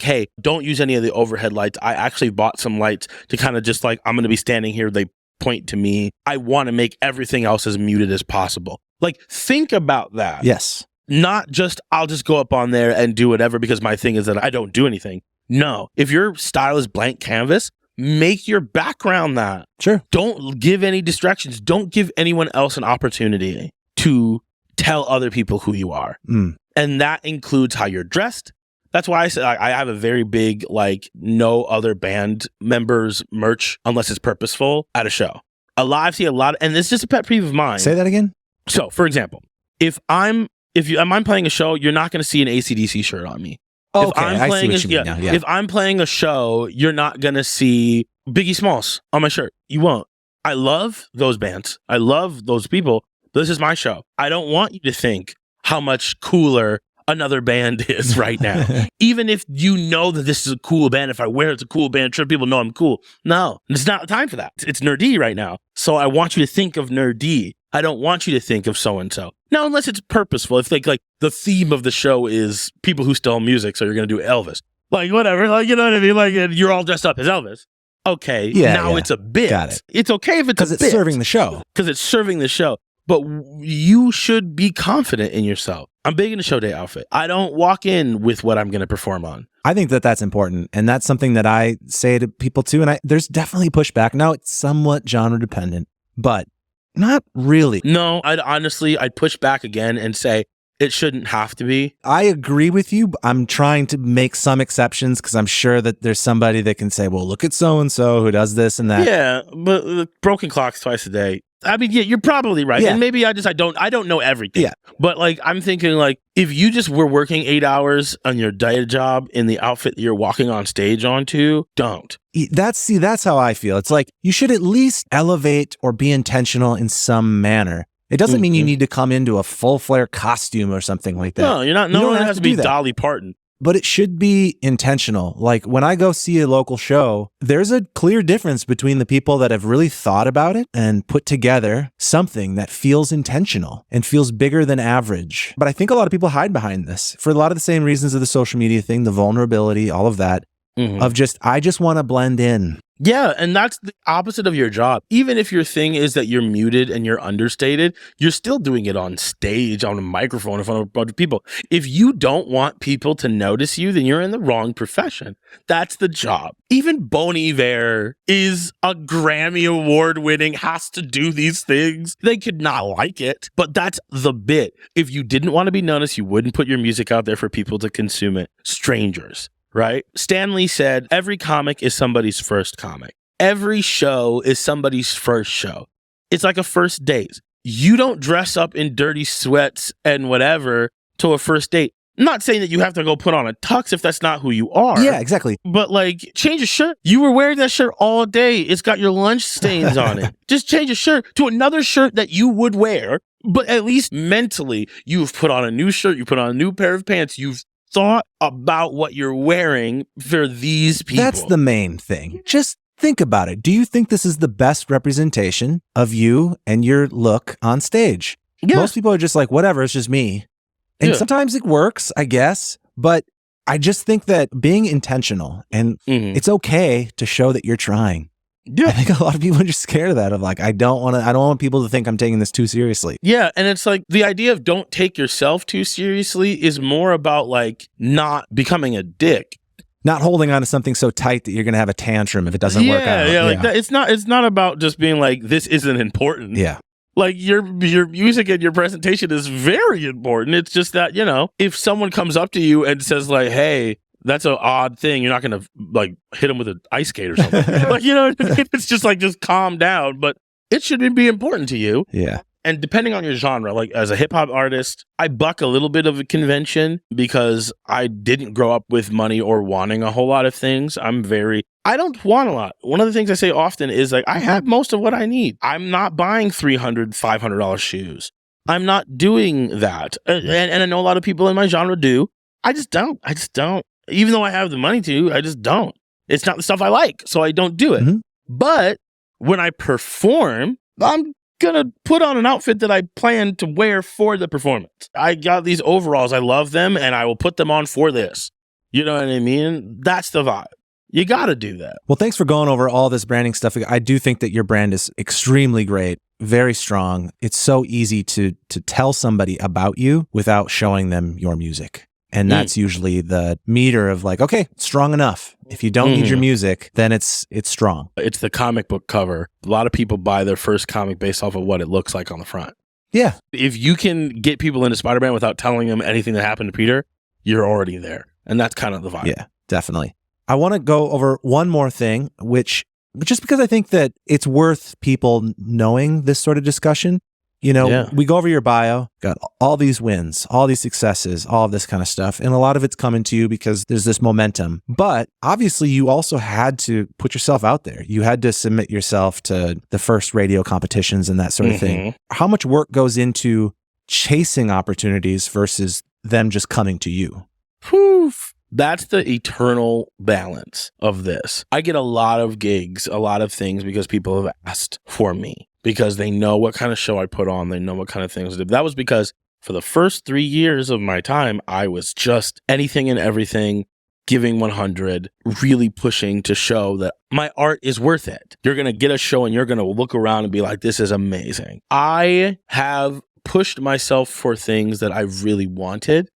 C: hey, don't use any of the overhead lights. I actually bought some lights to kind of just like, I'm going to be standing here. They point to me. I want to make everything else as muted as possible. Like, think about that.
A: Yes.
C: Not just, I'll just go up on there and do whatever because my thing is that I don't do anything. No. If your style is blank canvas, make your background that.
A: Sure.
C: Don't give any distractions. Don't give anyone else an opportunity to tell other people who you are. And that includes how you're dressed. That's why I say I have a very big, no other band members merch unless it's purposeful at a show. I've seen a lot, and it's just a pet peeve of mine.
A: Say that again.
C: So, for example, if I'm playing a show, you're not going to see an AC/DC shirt on me.
A: Oh, okay, I see what you mean now. Yeah.
C: If I'm playing a show, you're not going to see Biggie Smalls on my shirt. You won't. I love those bands. I love those people. This is my show. I don't want you to think how much cooler another band is right now. Even if you know that this is a cool band, if I wear it's a cool band, sure, people know I'm cool. No, it's not time for that. It's Nur-D right now. So I want you to think of Nur-D. I don't want you to think of so-and-so. Now, unless it's purposeful, if like the theme of the show is people who stole music, so you're going to do Elvis. Like, whatever, like, you know what I mean? Like, you're all dressed up as Elvis. Okay, it's a bit.
A: Got it.
C: It's okay if it's a bit.
A: Because it's serving the show.
C: Because it's serving the show. But you should be confident in yourself. I'm big into show day outfit. I don't walk in with what I'm going to perform on.
A: I think that that's important. And that's something that I say to people too. And there's definitely pushback. Now, it's somewhat genre dependent, but not really.
C: No, I'd push back again and say, it shouldn't have to be.
A: I agree with you. I'm trying to make some exceptions because I'm sure that there's somebody that can say, well, look at so-and-so who does this and that.
C: Yeah, but broken clocks twice a day. I mean, yeah, you're probably right.
A: Yeah.
C: And maybe I don't know everything.
A: Yeah.
C: But like, I'm thinking like, if you just were working 8 hours on your day job in the outfit that you're walking on stage onto, don't.
A: That's how I feel. It's like you should at least elevate or be intentional in some manner. It doesn't mean you need to come into a full flare costume or something like that.
C: No, you're not. No one has to be Dolly Parton.
A: But it should be intentional. Like when I go see a local show, there's a clear difference between the people that have really thought about it and put together something that feels intentional and feels bigger than average. But I think a lot of people hide behind this for a lot of the same reasons of the social media thing, the vulnerability, all of that, of just, I just want to blend in.
C: Yeah, and that's the opposite of your job. Even if your thing is that you're muted and you're understated, you're still doing it on stage, on a microphone, in front of a bunch of people. If you don't want people to notice you, then you're in the wrong profession. That's the job. Even Bon Iver is a Grammy Award winning, has to do these things. They could not like it, but that's the bit. If you didn't want to be noticed, you wouldn't put your music out there for people to consume it. Strangers. Right? Stan Lee said, every comic is somebody's first comic. Every show is somebody's first show. It's like a first date. You don't dress up in dirty sweats and whatever to a first date. I'm not saying that you have to go put on a tux if that's not who you are.
A: Yeah, exactly.
C: But like, change a shirt. You were wearing that shirt all day. It's got your lunch stains on it. Just change a shirt to another shirt that you would wear. But at least mentally, you've put on a new shirt. You put on a new pair of pants. You've thought about what you're wearing for these people.
A: That's the main thing. Just think about it. Do you think this is the best representation of you and your look on stage? Yeah. Most people are just like, whatever, it's just me. And sometimes it works, I guess. But I just think that being intentional and it's okay to show that you're trying. Yeah. I think a lot of people are just scared of that, of like, I don't want people to think I'm taking this too seriously.
C: Yeah. And it's like the idea of don't take yourself too seriously is more about like not becoming a dick.
A: Not holding on to something so tight that you're going to have a tantrum if it doesn't work out.
C: Yeah. Like that. It's not about just being like, this isn't important.
A: Yeah.
C: Like your music and your presentation is very important. It's just that, you know, if someone comes up to you and says like, hey, that's an odd thing, you're not going to like hit them with an ice skate or something. Like, you know, it's just like, just calm down, but it should be important to you.
A: Yeah.
C: And depending on your genre, like as a hip hop artist, I buck a little bit of a convention because I didn't grow up with money or wanting a whole lot of things. I don't want a lot. One of the things I say often is like, I have most of what I need. I'm not buying $300, $500 shoes. I'm not doing that. And I know a lot of people in my genre do. I just don't. Even though I have the money to, I just don't. It's not the stuff I like, so I don't do it. But when I perform, I'm going to put on an outfit that I plan to wear for the performance. I got these overalls. I love them, and I will put them on for this. You know what I mean? That's the vibe. You got to do that.
A: Well, thanks for going over all this branding stuff. I do think that your brand is extremely great, very strong. It's so easy to tell somebody about you without showing them your music. And that's usually the meter of like, okay, strong enough. If you don't need your music, then it's strong.
C: It's the comic book cover. A lot of people buy their first comic based off of what it looks like on the front.
A: Yeah.
C: If you can get people into Spider-Man without telling them anything that happened to Peter, you're already there. And that's kind of the vibe.
A: Yeah, definitely. I want to go over one more thing, which just because I think that it's worth people knowing this sort of discussion. You know, we go over your bio, got all these wins, all these successes, all of this kind of stuff. And a lot of it's coming to you because there's this momentum. But obviously, you also had to put yourself out there. You had to submit yourself to the first radio competitions and that sort of thing. How much work goes into chasing opportunities versus them just coming to you?
C: Poof. That's the eternal balance of this. I get a lot of gigs, a lot of things because people have asked for me. Because they know what kind of show I put on. They know what kind of things I do. That was because For the first 3 years of my time, I was just anything and everything, giving 100, really pushing to show that my art is worth it. You're going to get a show and you're going to look around and be like, this is amazing. I have pushed myself for things that I really wanted.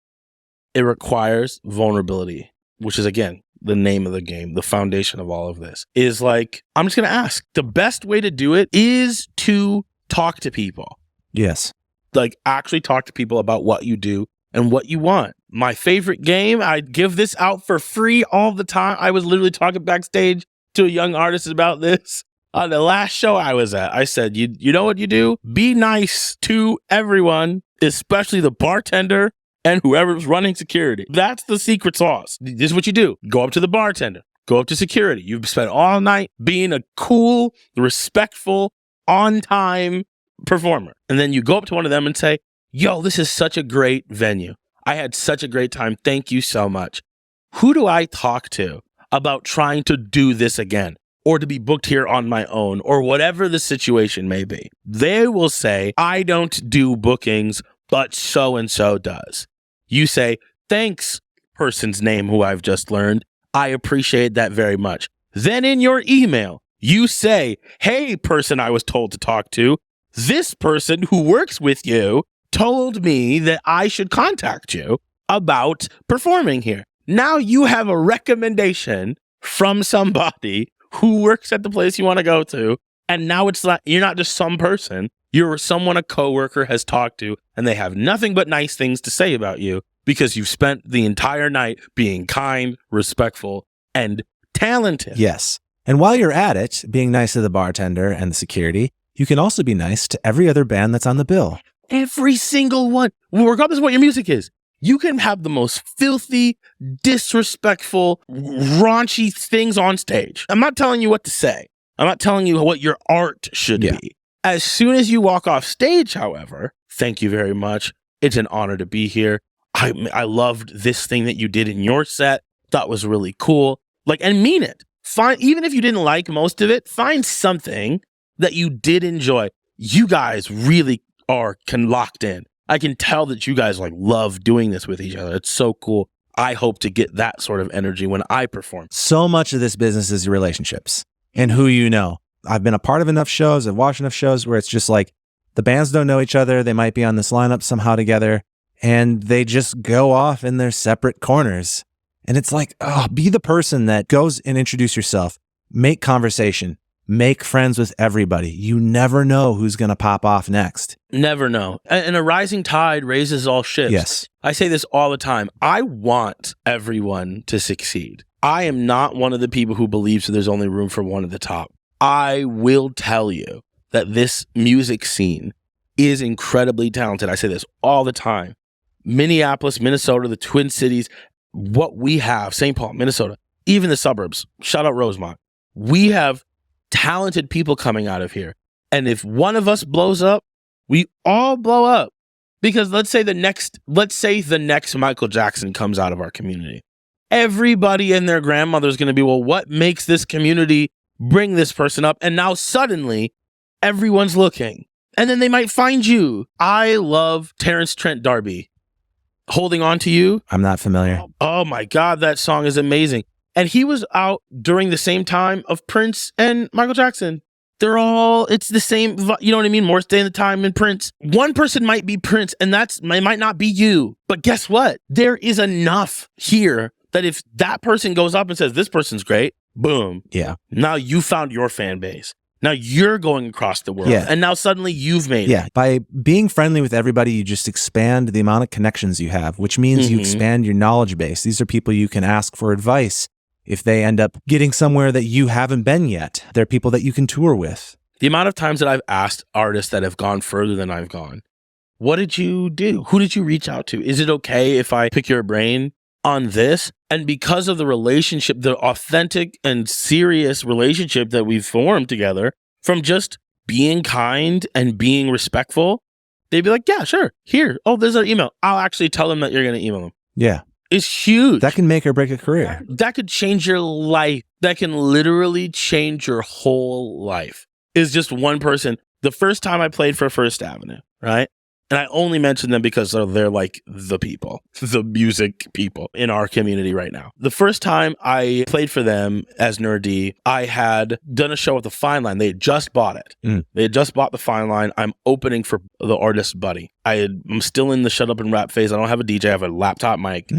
C: It requires vulnerability, which is, again, the name of the game, the foundation of all of this, is like, I'm just going to ask. The best way to do it is to talk to people.
A: Yes.
C: Like, actually talk to people about what you do and what you want. My favorite game, I give this out for free all the time. I was literally talking backstage to a young artist about this on the last show I was at. I said, you know what you do? Be nice to everyone, especially the bartender and whoever's running security. That's the secret sauce. This is what you do. Go up to the bartender. Go up to security. You've spent all night being a cool, respectful, on-time performer. And then you go up to one of them and say, yo, this is such a great venue. I had such a great time. Thank you so much. Who do I talk to about trying to do this again, or to be booked here on my own, or whatever the situation may be? They will say, I don't do bookings, but so-and-so does. You say, thanks, person's name who I've just learned. I appreciate that very much. Then in your email, you say, hey, person I was told to talk to, this person who works with you told me that I should contact you about performing here. Now you have a recommendation from somebody who works at the place you want to go to. And now it's not, you're not just some person. You're someone a coworker has talked to, and they have nothing but nice things to say about you because you've spent the entire night being kind, respectful, and talented.
A: Yes. And while you're at it, being nice to the bartender and the security, you can also be nice to every other band that's on the bill.
C: Every single one, regardless of what your music is. You can have the most filthy, disrespectful, raunchy things on stage. I'm not telling you what to say. I'm not telling you what your art should be. As soon as you walk off stage, however, thank you very much. It's an honor to be here. I loved this thing that you did in your set. Thought was really cool. Like, and mean it. Even if you didn't like most of it, find something that you did enjoy. You guys really are locked in. I can tell that you guys like love doing this with each other. It's so cool. I hope to get that sort of energy when I perform.
A: So much of this business is your relationships and who you know. I've been a part of enough shows, I've watched enough shows where it's just like the bands don't know each other. They might be on this lineup somehow together and they just go off in their separate corners. And it's like, oh, be the person that goes and introduce yourself, make conversation, make friends with everybody. You never know who's going to pop off next.
C: Never know. And a rising tide raises all ships.
A: Yes.
C: I say this all the time. I want everyone to succeed. I am not one of the people who believes that there's only room for one at the top. I will tell you that this music scene is incredibly talented. I say this all the time. Minneapolis, Minnesota, the Twin Cities, what we have, St. Paul, Minnesota, even the suburbs, shout out Rosemont. We have talented people coming out of here. And if one of us blows up, we all blow up. Because let's say the next Michael Jackson comes out of our community. Everybody and their grandmother is going to be, well, what makes this community bring this person up? And now suddenly everyone's looking. And then they might find you. I love Terrence Trent D'Arby. Holding On to You.
A: I'm not familiar.
C: Oh my God, that song is amazing. And he was out during the same time of Prince and Michael Jackson. It's the same, you know what I mean? More Stay in the Time and Prince. One person might be Prince and it might not be you. But guess what? There is enough here that if that person goes up and says, this person's great, boom.
A: Yeah.
C: Now you found your fan base. Now you're going across the world.
A: Yeah.
C: And now suddenly you've made it.
A: By being friendly with everybody, you just expand the amount of connections you have, which means you expand your knowledge base. These are people you can ask for advice. If they end up getting somewhere that you haven't been yet, they're people that you can tour with.
C: The amount of times that I've asked artists that have gone further than I've gone, what did you do? Who did you reach out to? Is it okay if I pick your brain on this? And because of the relationship, the authentic and serious relationship that we've formed together from just being kind and being respectful, they'd be like, yeah, sure. Here. Oh, there's an email. I'll actually tell them that you're going to email them.
A: Yeah.
C: It's huge.
A: That can make or break a career.
C: That could change your life. That can literally change your whole life. Is just one person. The first time I played for First Avenue, right? And I only mention them because they're like the people, the music people in our community right now. The first time I played for them as Nur-D, I had done a show at the Fine Line. They had just bought it. They had just bought the Fine Line. I'm opening for the artist Buddy. I'm still in the shut up and rap phase. I don't have a DJ. I have a laptop mic.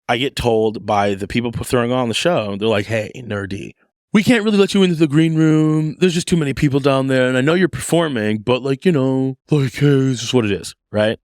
C: I get told by the people throwing on the show, they're like, hey, Nur-D, we can't really let you into the green room. There's just too many people down there. And I know you're performing, but like, hey, it's just what it is, right?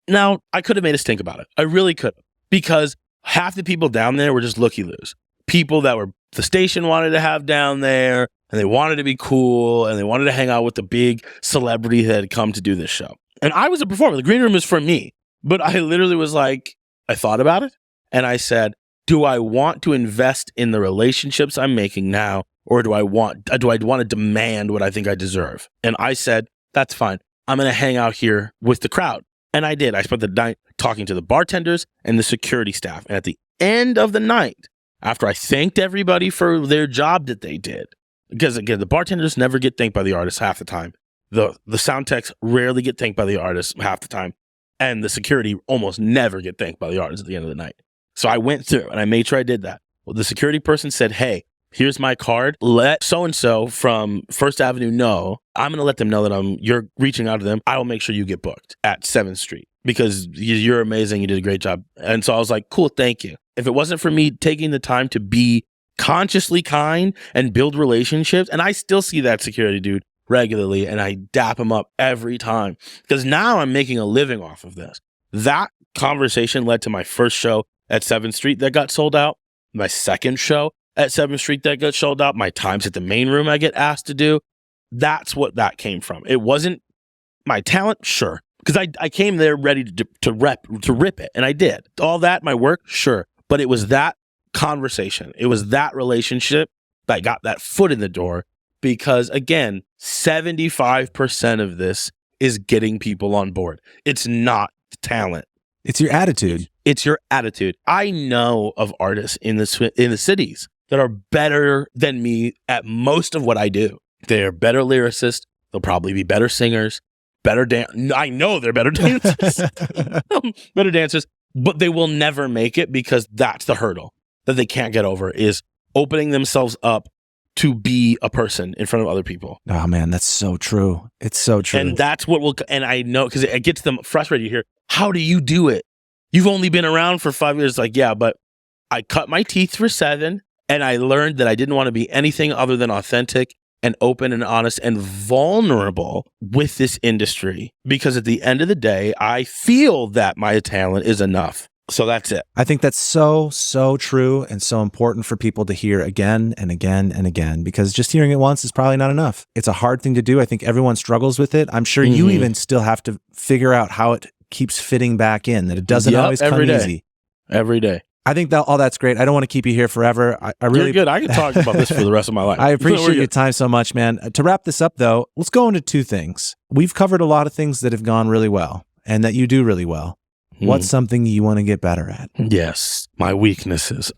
C: Now, I could have made a stink about it. I really could have. Because half the people down there were just looky-loos. People that the station wanted to have down there, and they wanted to be cool, and they wanted to hang out with the big celebrity that had come to do this show. And I was a performer. The green room is for me. But I literally was like, I thought about it, and I said, do I want to invest in the relationships I'm making now, or do I want to demand what I think I deserve? And I said, that's fine. I'm going to hang out here with the crowd. And I did. I spent the night talking to the bartenders and the security staff. And at the end of the night, after I thanked everybody for their job that they did, because again, the bartenders never get thanked by the artists half the time. The sound techs rarely get thanked by the artists half the time. And the security almost never get thanked by the artists at the end of the night. So I went through and I made sure I did that. Well, the security person said, hey, here's my card. Let so-and-so from First Avenue know. I'm going to let them know that you're reaching out to them. I will make sure you get booked at 7th Street because you're amazing. You did a great job. And so I was like, cool, thank you. If it wasn't for me taking the time to be consciously kind and build relationships, and I still see that security dude regularly and I dap him up every time because now I'm making a living off of this. That conversation led to my first show at 7th Street that got sold out, my second show at 7th Street that got sold out, my times at the main room I get asked to do. That's what that came from. It wasn't my talent, sure, because I came there ready to rip it, and I did. All that, my work, sure, but it was that conversation. It was that relationship that got that foot in the door because, again, 75% of this is getting people on board. It's not talent.
A: It's your attitude.
C: It's your attitude. I know of artists in the cities that are better than me at most of what I do. They're better lyricists. They'll probably be better singers, I know they're better dancers. Better dancers, but they will never make it because that's the hurdle that they can't get over is opening themselves up to be a person in front of other people.
A: Oh man, that's so true. It's so true.
C: And that's what and I know because it gets them frustrated. You hear, how do you do it? You've only been around for 5 years. Like, yeah, but I cut my teeth for 7 and I learned that I didn't want to be anything other than authentic and open and honest and vulnerable with this industry. Because at the end of the day, I feel that my talent is enough. So that's it.
A: I think that's so true and so important for people to hear again and again and again, because just hearing it once is probably not enough. It's a hard thing to do. I think everyone struggles with it. I'm sure you even still have to figure out how it keeps fitting back in, that it doesn't always come easy.
C: Every day.
A: I think that all that's great. I don't want to keep you here forever. I really
C: You're good. I can talk about this for the rest of my life.
A: I appreciate your time so much, man. To wrap this up, though, let's go into 2 things. We've covered a lot of things that have gone really well and that you do really well. What's something you want to get better at?
C: Yes, my weaknesses.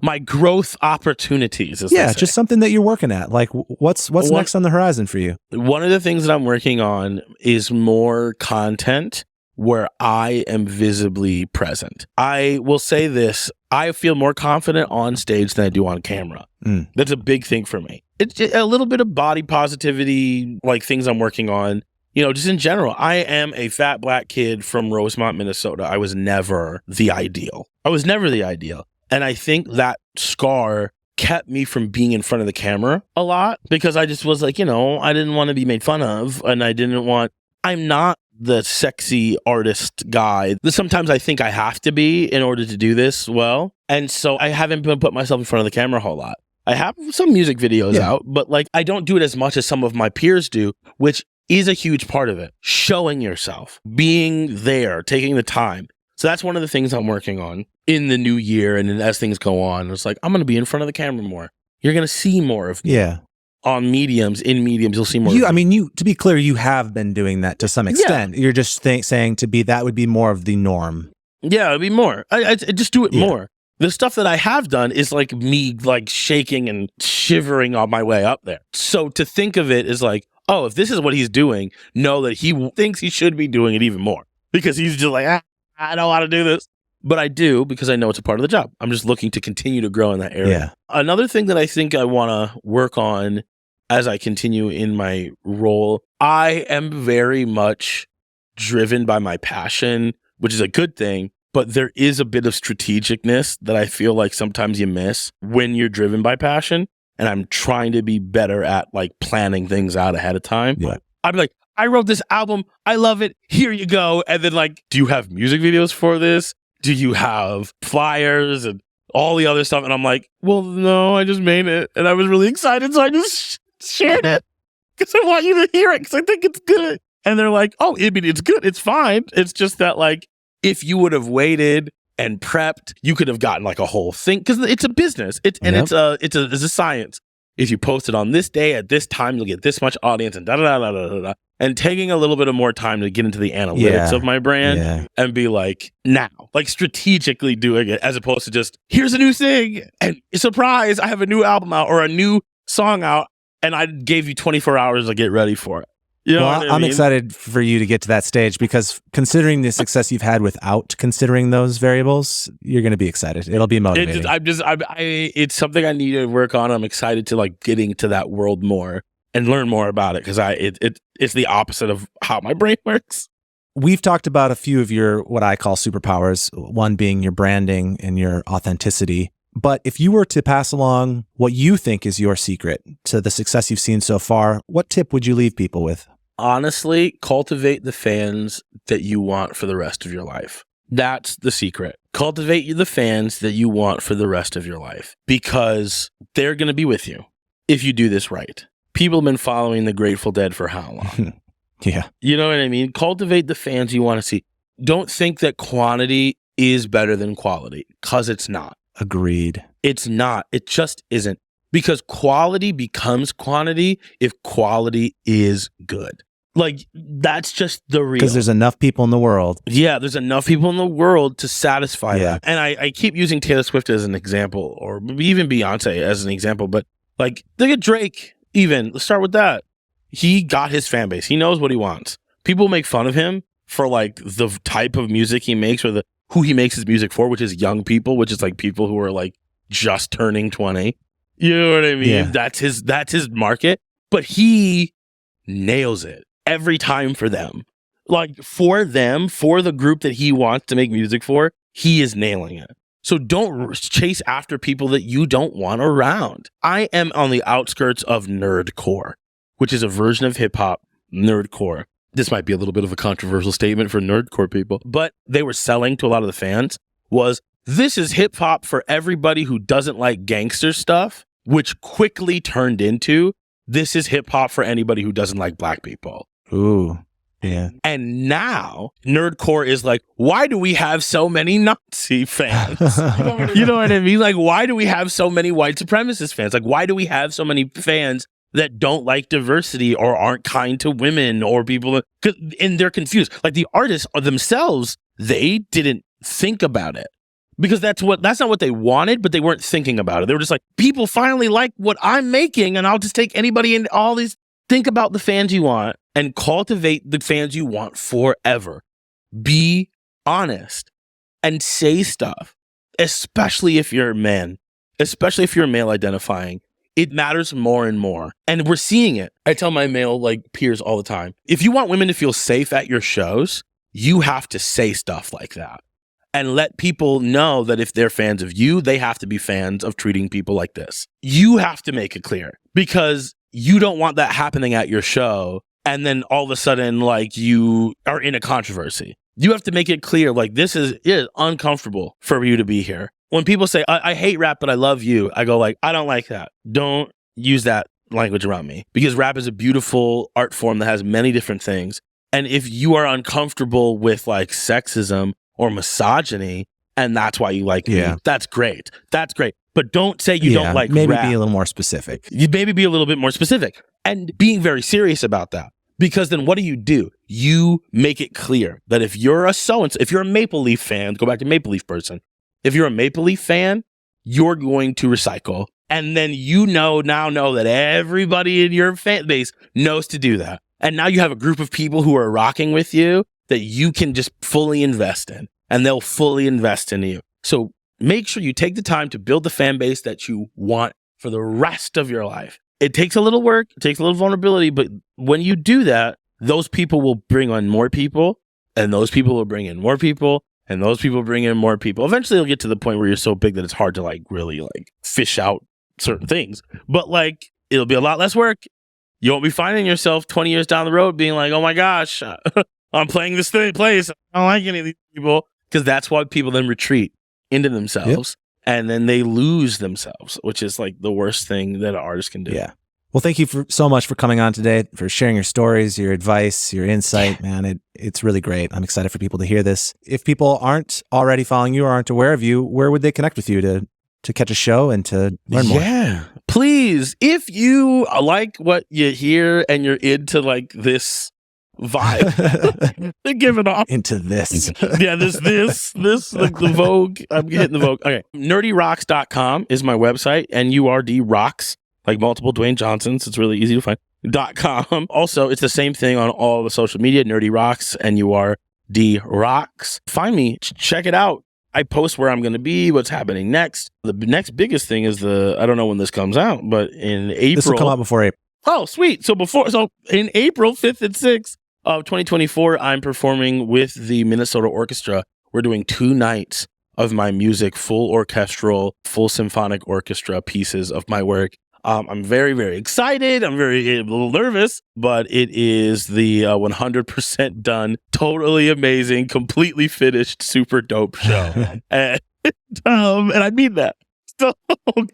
C: My growth opportunities.
A: Just something that you're working at. Like, what's next on the horizon for you?
C: One of the things that I'm working on is more content where I am visibly present. I will say this, I feel more confident on stage than I do on camera. That's a big thing for me. It's just a little bit of body positivity, like things I'm working on. You know, just in general, I am a fat black kid from Rosemont, Minnesota. I was never the ideal. And I think that scar kept me from being in front of the camera a lot because I just was like, I didn't want to be made fun of. And I'm not the sexy artist guy that sometimes I think I have to be in order to do this well. And so I haven't been put myself in front of the camera a whole lot. I have some music videos out, but I don't do it as much as some of my peers do, which is a huge part of it. Showing yourself, being there, taking the time. So that's one of the things I'm working on in the new year. And then as things go on, it's like, I'm going to be in front of the camera more. You're going to see more of me.
A: Yeah.
C: On mediums, you'll see more.
A: To be clear, you have been doing that to some extent. Yeah. You're just saying that would be more of the norm.
C: Yeah, it'd be more. I just do it more. The stuff that I have done is like me like shaking and shivering on my way up there. So to think of it as like, oh, if this is what he's doing, know that he thinks he should be doing it even more because he's just like, I don't want to do this. But I do because I know it's a part of the job. I'm just looking to continue to grow in that area.
A: Yeah.
C: Another thing that I think I want to work on as I continue in my role, I am very much driven by my passion, which is a good thing. But there is a bit of strategicness that I feel like sometimes you miss when you're driven by passion. And I'm trying to be better at like planning things out ahead of time.
A: Yeah.
C: I'd be like, I wrote this album. I love it. Here you go. And then like, do you have music videos for this? Do you have flyers and all the other stuff? And I'm like, well, no, I just made it. And I was really excited. So I just shared it because I want you to hear it because I think it's good. And they're like, oh, I mean, it's good. It's fine. It's just that like, if you would have waited and prepped, you could have gotten like a whole thing because it's a business. It's a science. If you post it on this day at this time, you'll get this much audience and da da da da da da. And taking a little bit of more time to get into the analytics of my brand and be like, now, like strategically doing it as opposed to just here's a new thing and surprise, I have a new album out or a new song out, and I gave you 24 hours to get ready for it. You know what I mean?
A: I'm excited for you to get to that stage because considering the success you've had without considering those variables, you're going to be excited. It'll be motivating.
C: It's something I need to work on. I'm excited to like getting to that world more and learn more about it because it's the opposite of how my brain works.
A: We've talked about a few of your what I call superpowers, one being your branding and your authenticity. But if you were to pass along what you think is your secret to the success you've seen so far, what tip would you leave people with?
C: Honestly, cultivate the fans that you want for the rest of your life. That's the secret. Cultivate the fans that you want for the rest of your life because they're going to be with you if you do this right. People have been following the Grateful Dead for how long?
A: Yeah.
C: You know what I mean? Cultivate the fans you want to see. Don't think that quantity is better than quality because it's not.
A: Agreed.
C: It's not. It just isn't. Because quality becomes quantity if quality is good. Like, that's just the real.
A: Because there's enough people in the world.
C: Yeah, there's enough people in the world to satisfy that. And I keep using Taylor Swift as an example, or even Beyonce as an example, but like, look at Drake even. Let's start with that. He got his fan base. He knows what he wants. People make fun of him for like the type of music he makes or who he makes his music for, which is young people, which is like people who are like just turning 20. You know what I mean?
A: Yeah.
C: That's his market. But he nails it every time for them. Like for them, for the group that he wants to make music for, he is nailing it. So don't chase after people that you don't want around. I am on the outskirts of nerdcore, which is a version of hip hop, nerdcore. This might be a little bit of a controversial statement for nerdcore people, but they were selling to a lot of the fans was, this is hip hop for everybody who doesn't like gangster stuff, which quickly turned into, this is hip hop for anybody who doesn't like black people.
A: Ooh, yeah.
C: And now nerdcore is like, why do we have so many Nazi fans? You know what I mean? Like, why do we have so many white supremacist fans? Like, why do we have so many fans that don't like diversity or aren't kind to women or people? And they're confused. Like the artists themselves, they didn't think about it because that's not what they wanted, but they weren't thinking about it. They were just like, people finally like what I'm making and I'll just take anybody in all these. Think about the fans you want and cultivate the fans you want forever. Be honest and say stuff, especially if you're a man, especially if you're male identifying. It matters more and more. And we're seeing it. I tell my male like peers all the time, if you want women to feel safe at your shows, you have to say stuff like that and let people know that if they're fans of you, they have to be fans of treating people like this. You have to make it clear because you don't want that happening at your show. And then all of a sudden, like you are in a controversy. You have to make it clear, like it is uncomfortable for you to be here. When people say, I hate rap, but I love you, I go like, I don't like that. Don't use that language around me because rap is a beautiful art form that has many different things. And if you are uncomfortable with like sexism or misogyny, and that's why you like me, that's great. That's great. But don't say you don't like
A: maybe
C: rap.
A: Be a little more specific.
C: You maybe be a little bit more specific and being very serious about that. Because then what do? You make it clear that if you're a so-and-so, if you're a Maple Leaf fan, go back to Maple Leaf person, If you're a Maple Leaf fan, you're going to recycle. And then now know that everybody in your fan base knows to do that. And now you have a group of people who are rocking with you that you can just fully invest in, and they'll fully invest in you. So make sure you take the time to build the fan base that you want for the rest of your life. It takes a little work, it takes a little vulnerability, but when you do that, those people will bring on more people, and those people will bring in more people, and those people bring in more people. Eventually it'll get to the point where you're so big that it's hard to like really like fish out certain things, but like it'll be a lot less work. You won't be finding yourself 20 years down the road being like, oh my gosh, I'm playing this place. I don't like any of these people, because that's why people then retreat into themselves. And then they lose themselves, which is like the worst thing that an artist can do.
A: Yeah. Well, thank you so much for coming on today, for sharing your stories, your advice, your insight, man. It's really great. I'm excited for people to hear this. If people aren't already following you or aren't aware of you, where would they connect with you to catch a show and to learn more?
C: Yeah, please. If you like what you hear and you're into like this vibe, give it off
A: into this.
C: Yeah, this like the Vogue. I'm hitting the Vogue. Okay, nerdyrocks.com is my website. N-U-R-D rocks, like multiple Dwayne Johnsons. It's really easy to find. .com. Also, it's the same thing on all the social media. Nerdy Rocks, N-U-R-D rocks. Find me, check it out. I post where I'm going to be, what's happening next. The next biggest thing is I don't know when this comes out, but in April.
A: This will come out before April.
C: Oh, sweet. So in April 5th and 6th of 2024, I'm performing with the Minnesota Orchestra. We're doing 2 nights of my music, full orchestral, full symphonic orchestra pieces of my work. I'm very, very excited. I'm a little nervous, but it is the 100% done, totally amazing, completely finished, super dope show. and I mean that. So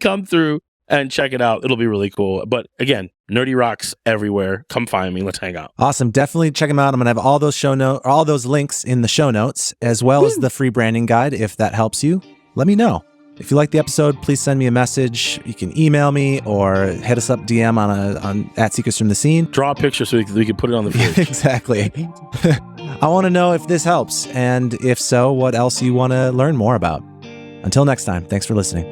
C: come through and check it out. It'll be really cool. But again, Nerdy Rocks everywhere. Come find me. Let's hang out.
A: Awesome. Definitely check them out. I'm going to have all those links in the show notes, as well as the free branding guide. If that helps you, let me know. If you like the episode, please send me a message. You can email me or hit us up DM on at Secrets from the Scene.
C: Draw a picture so we can put it on the fridge.
A: Exactly. I want to know if this helps, and if so, what else you want to learn more about. Until next time, thanks for listening.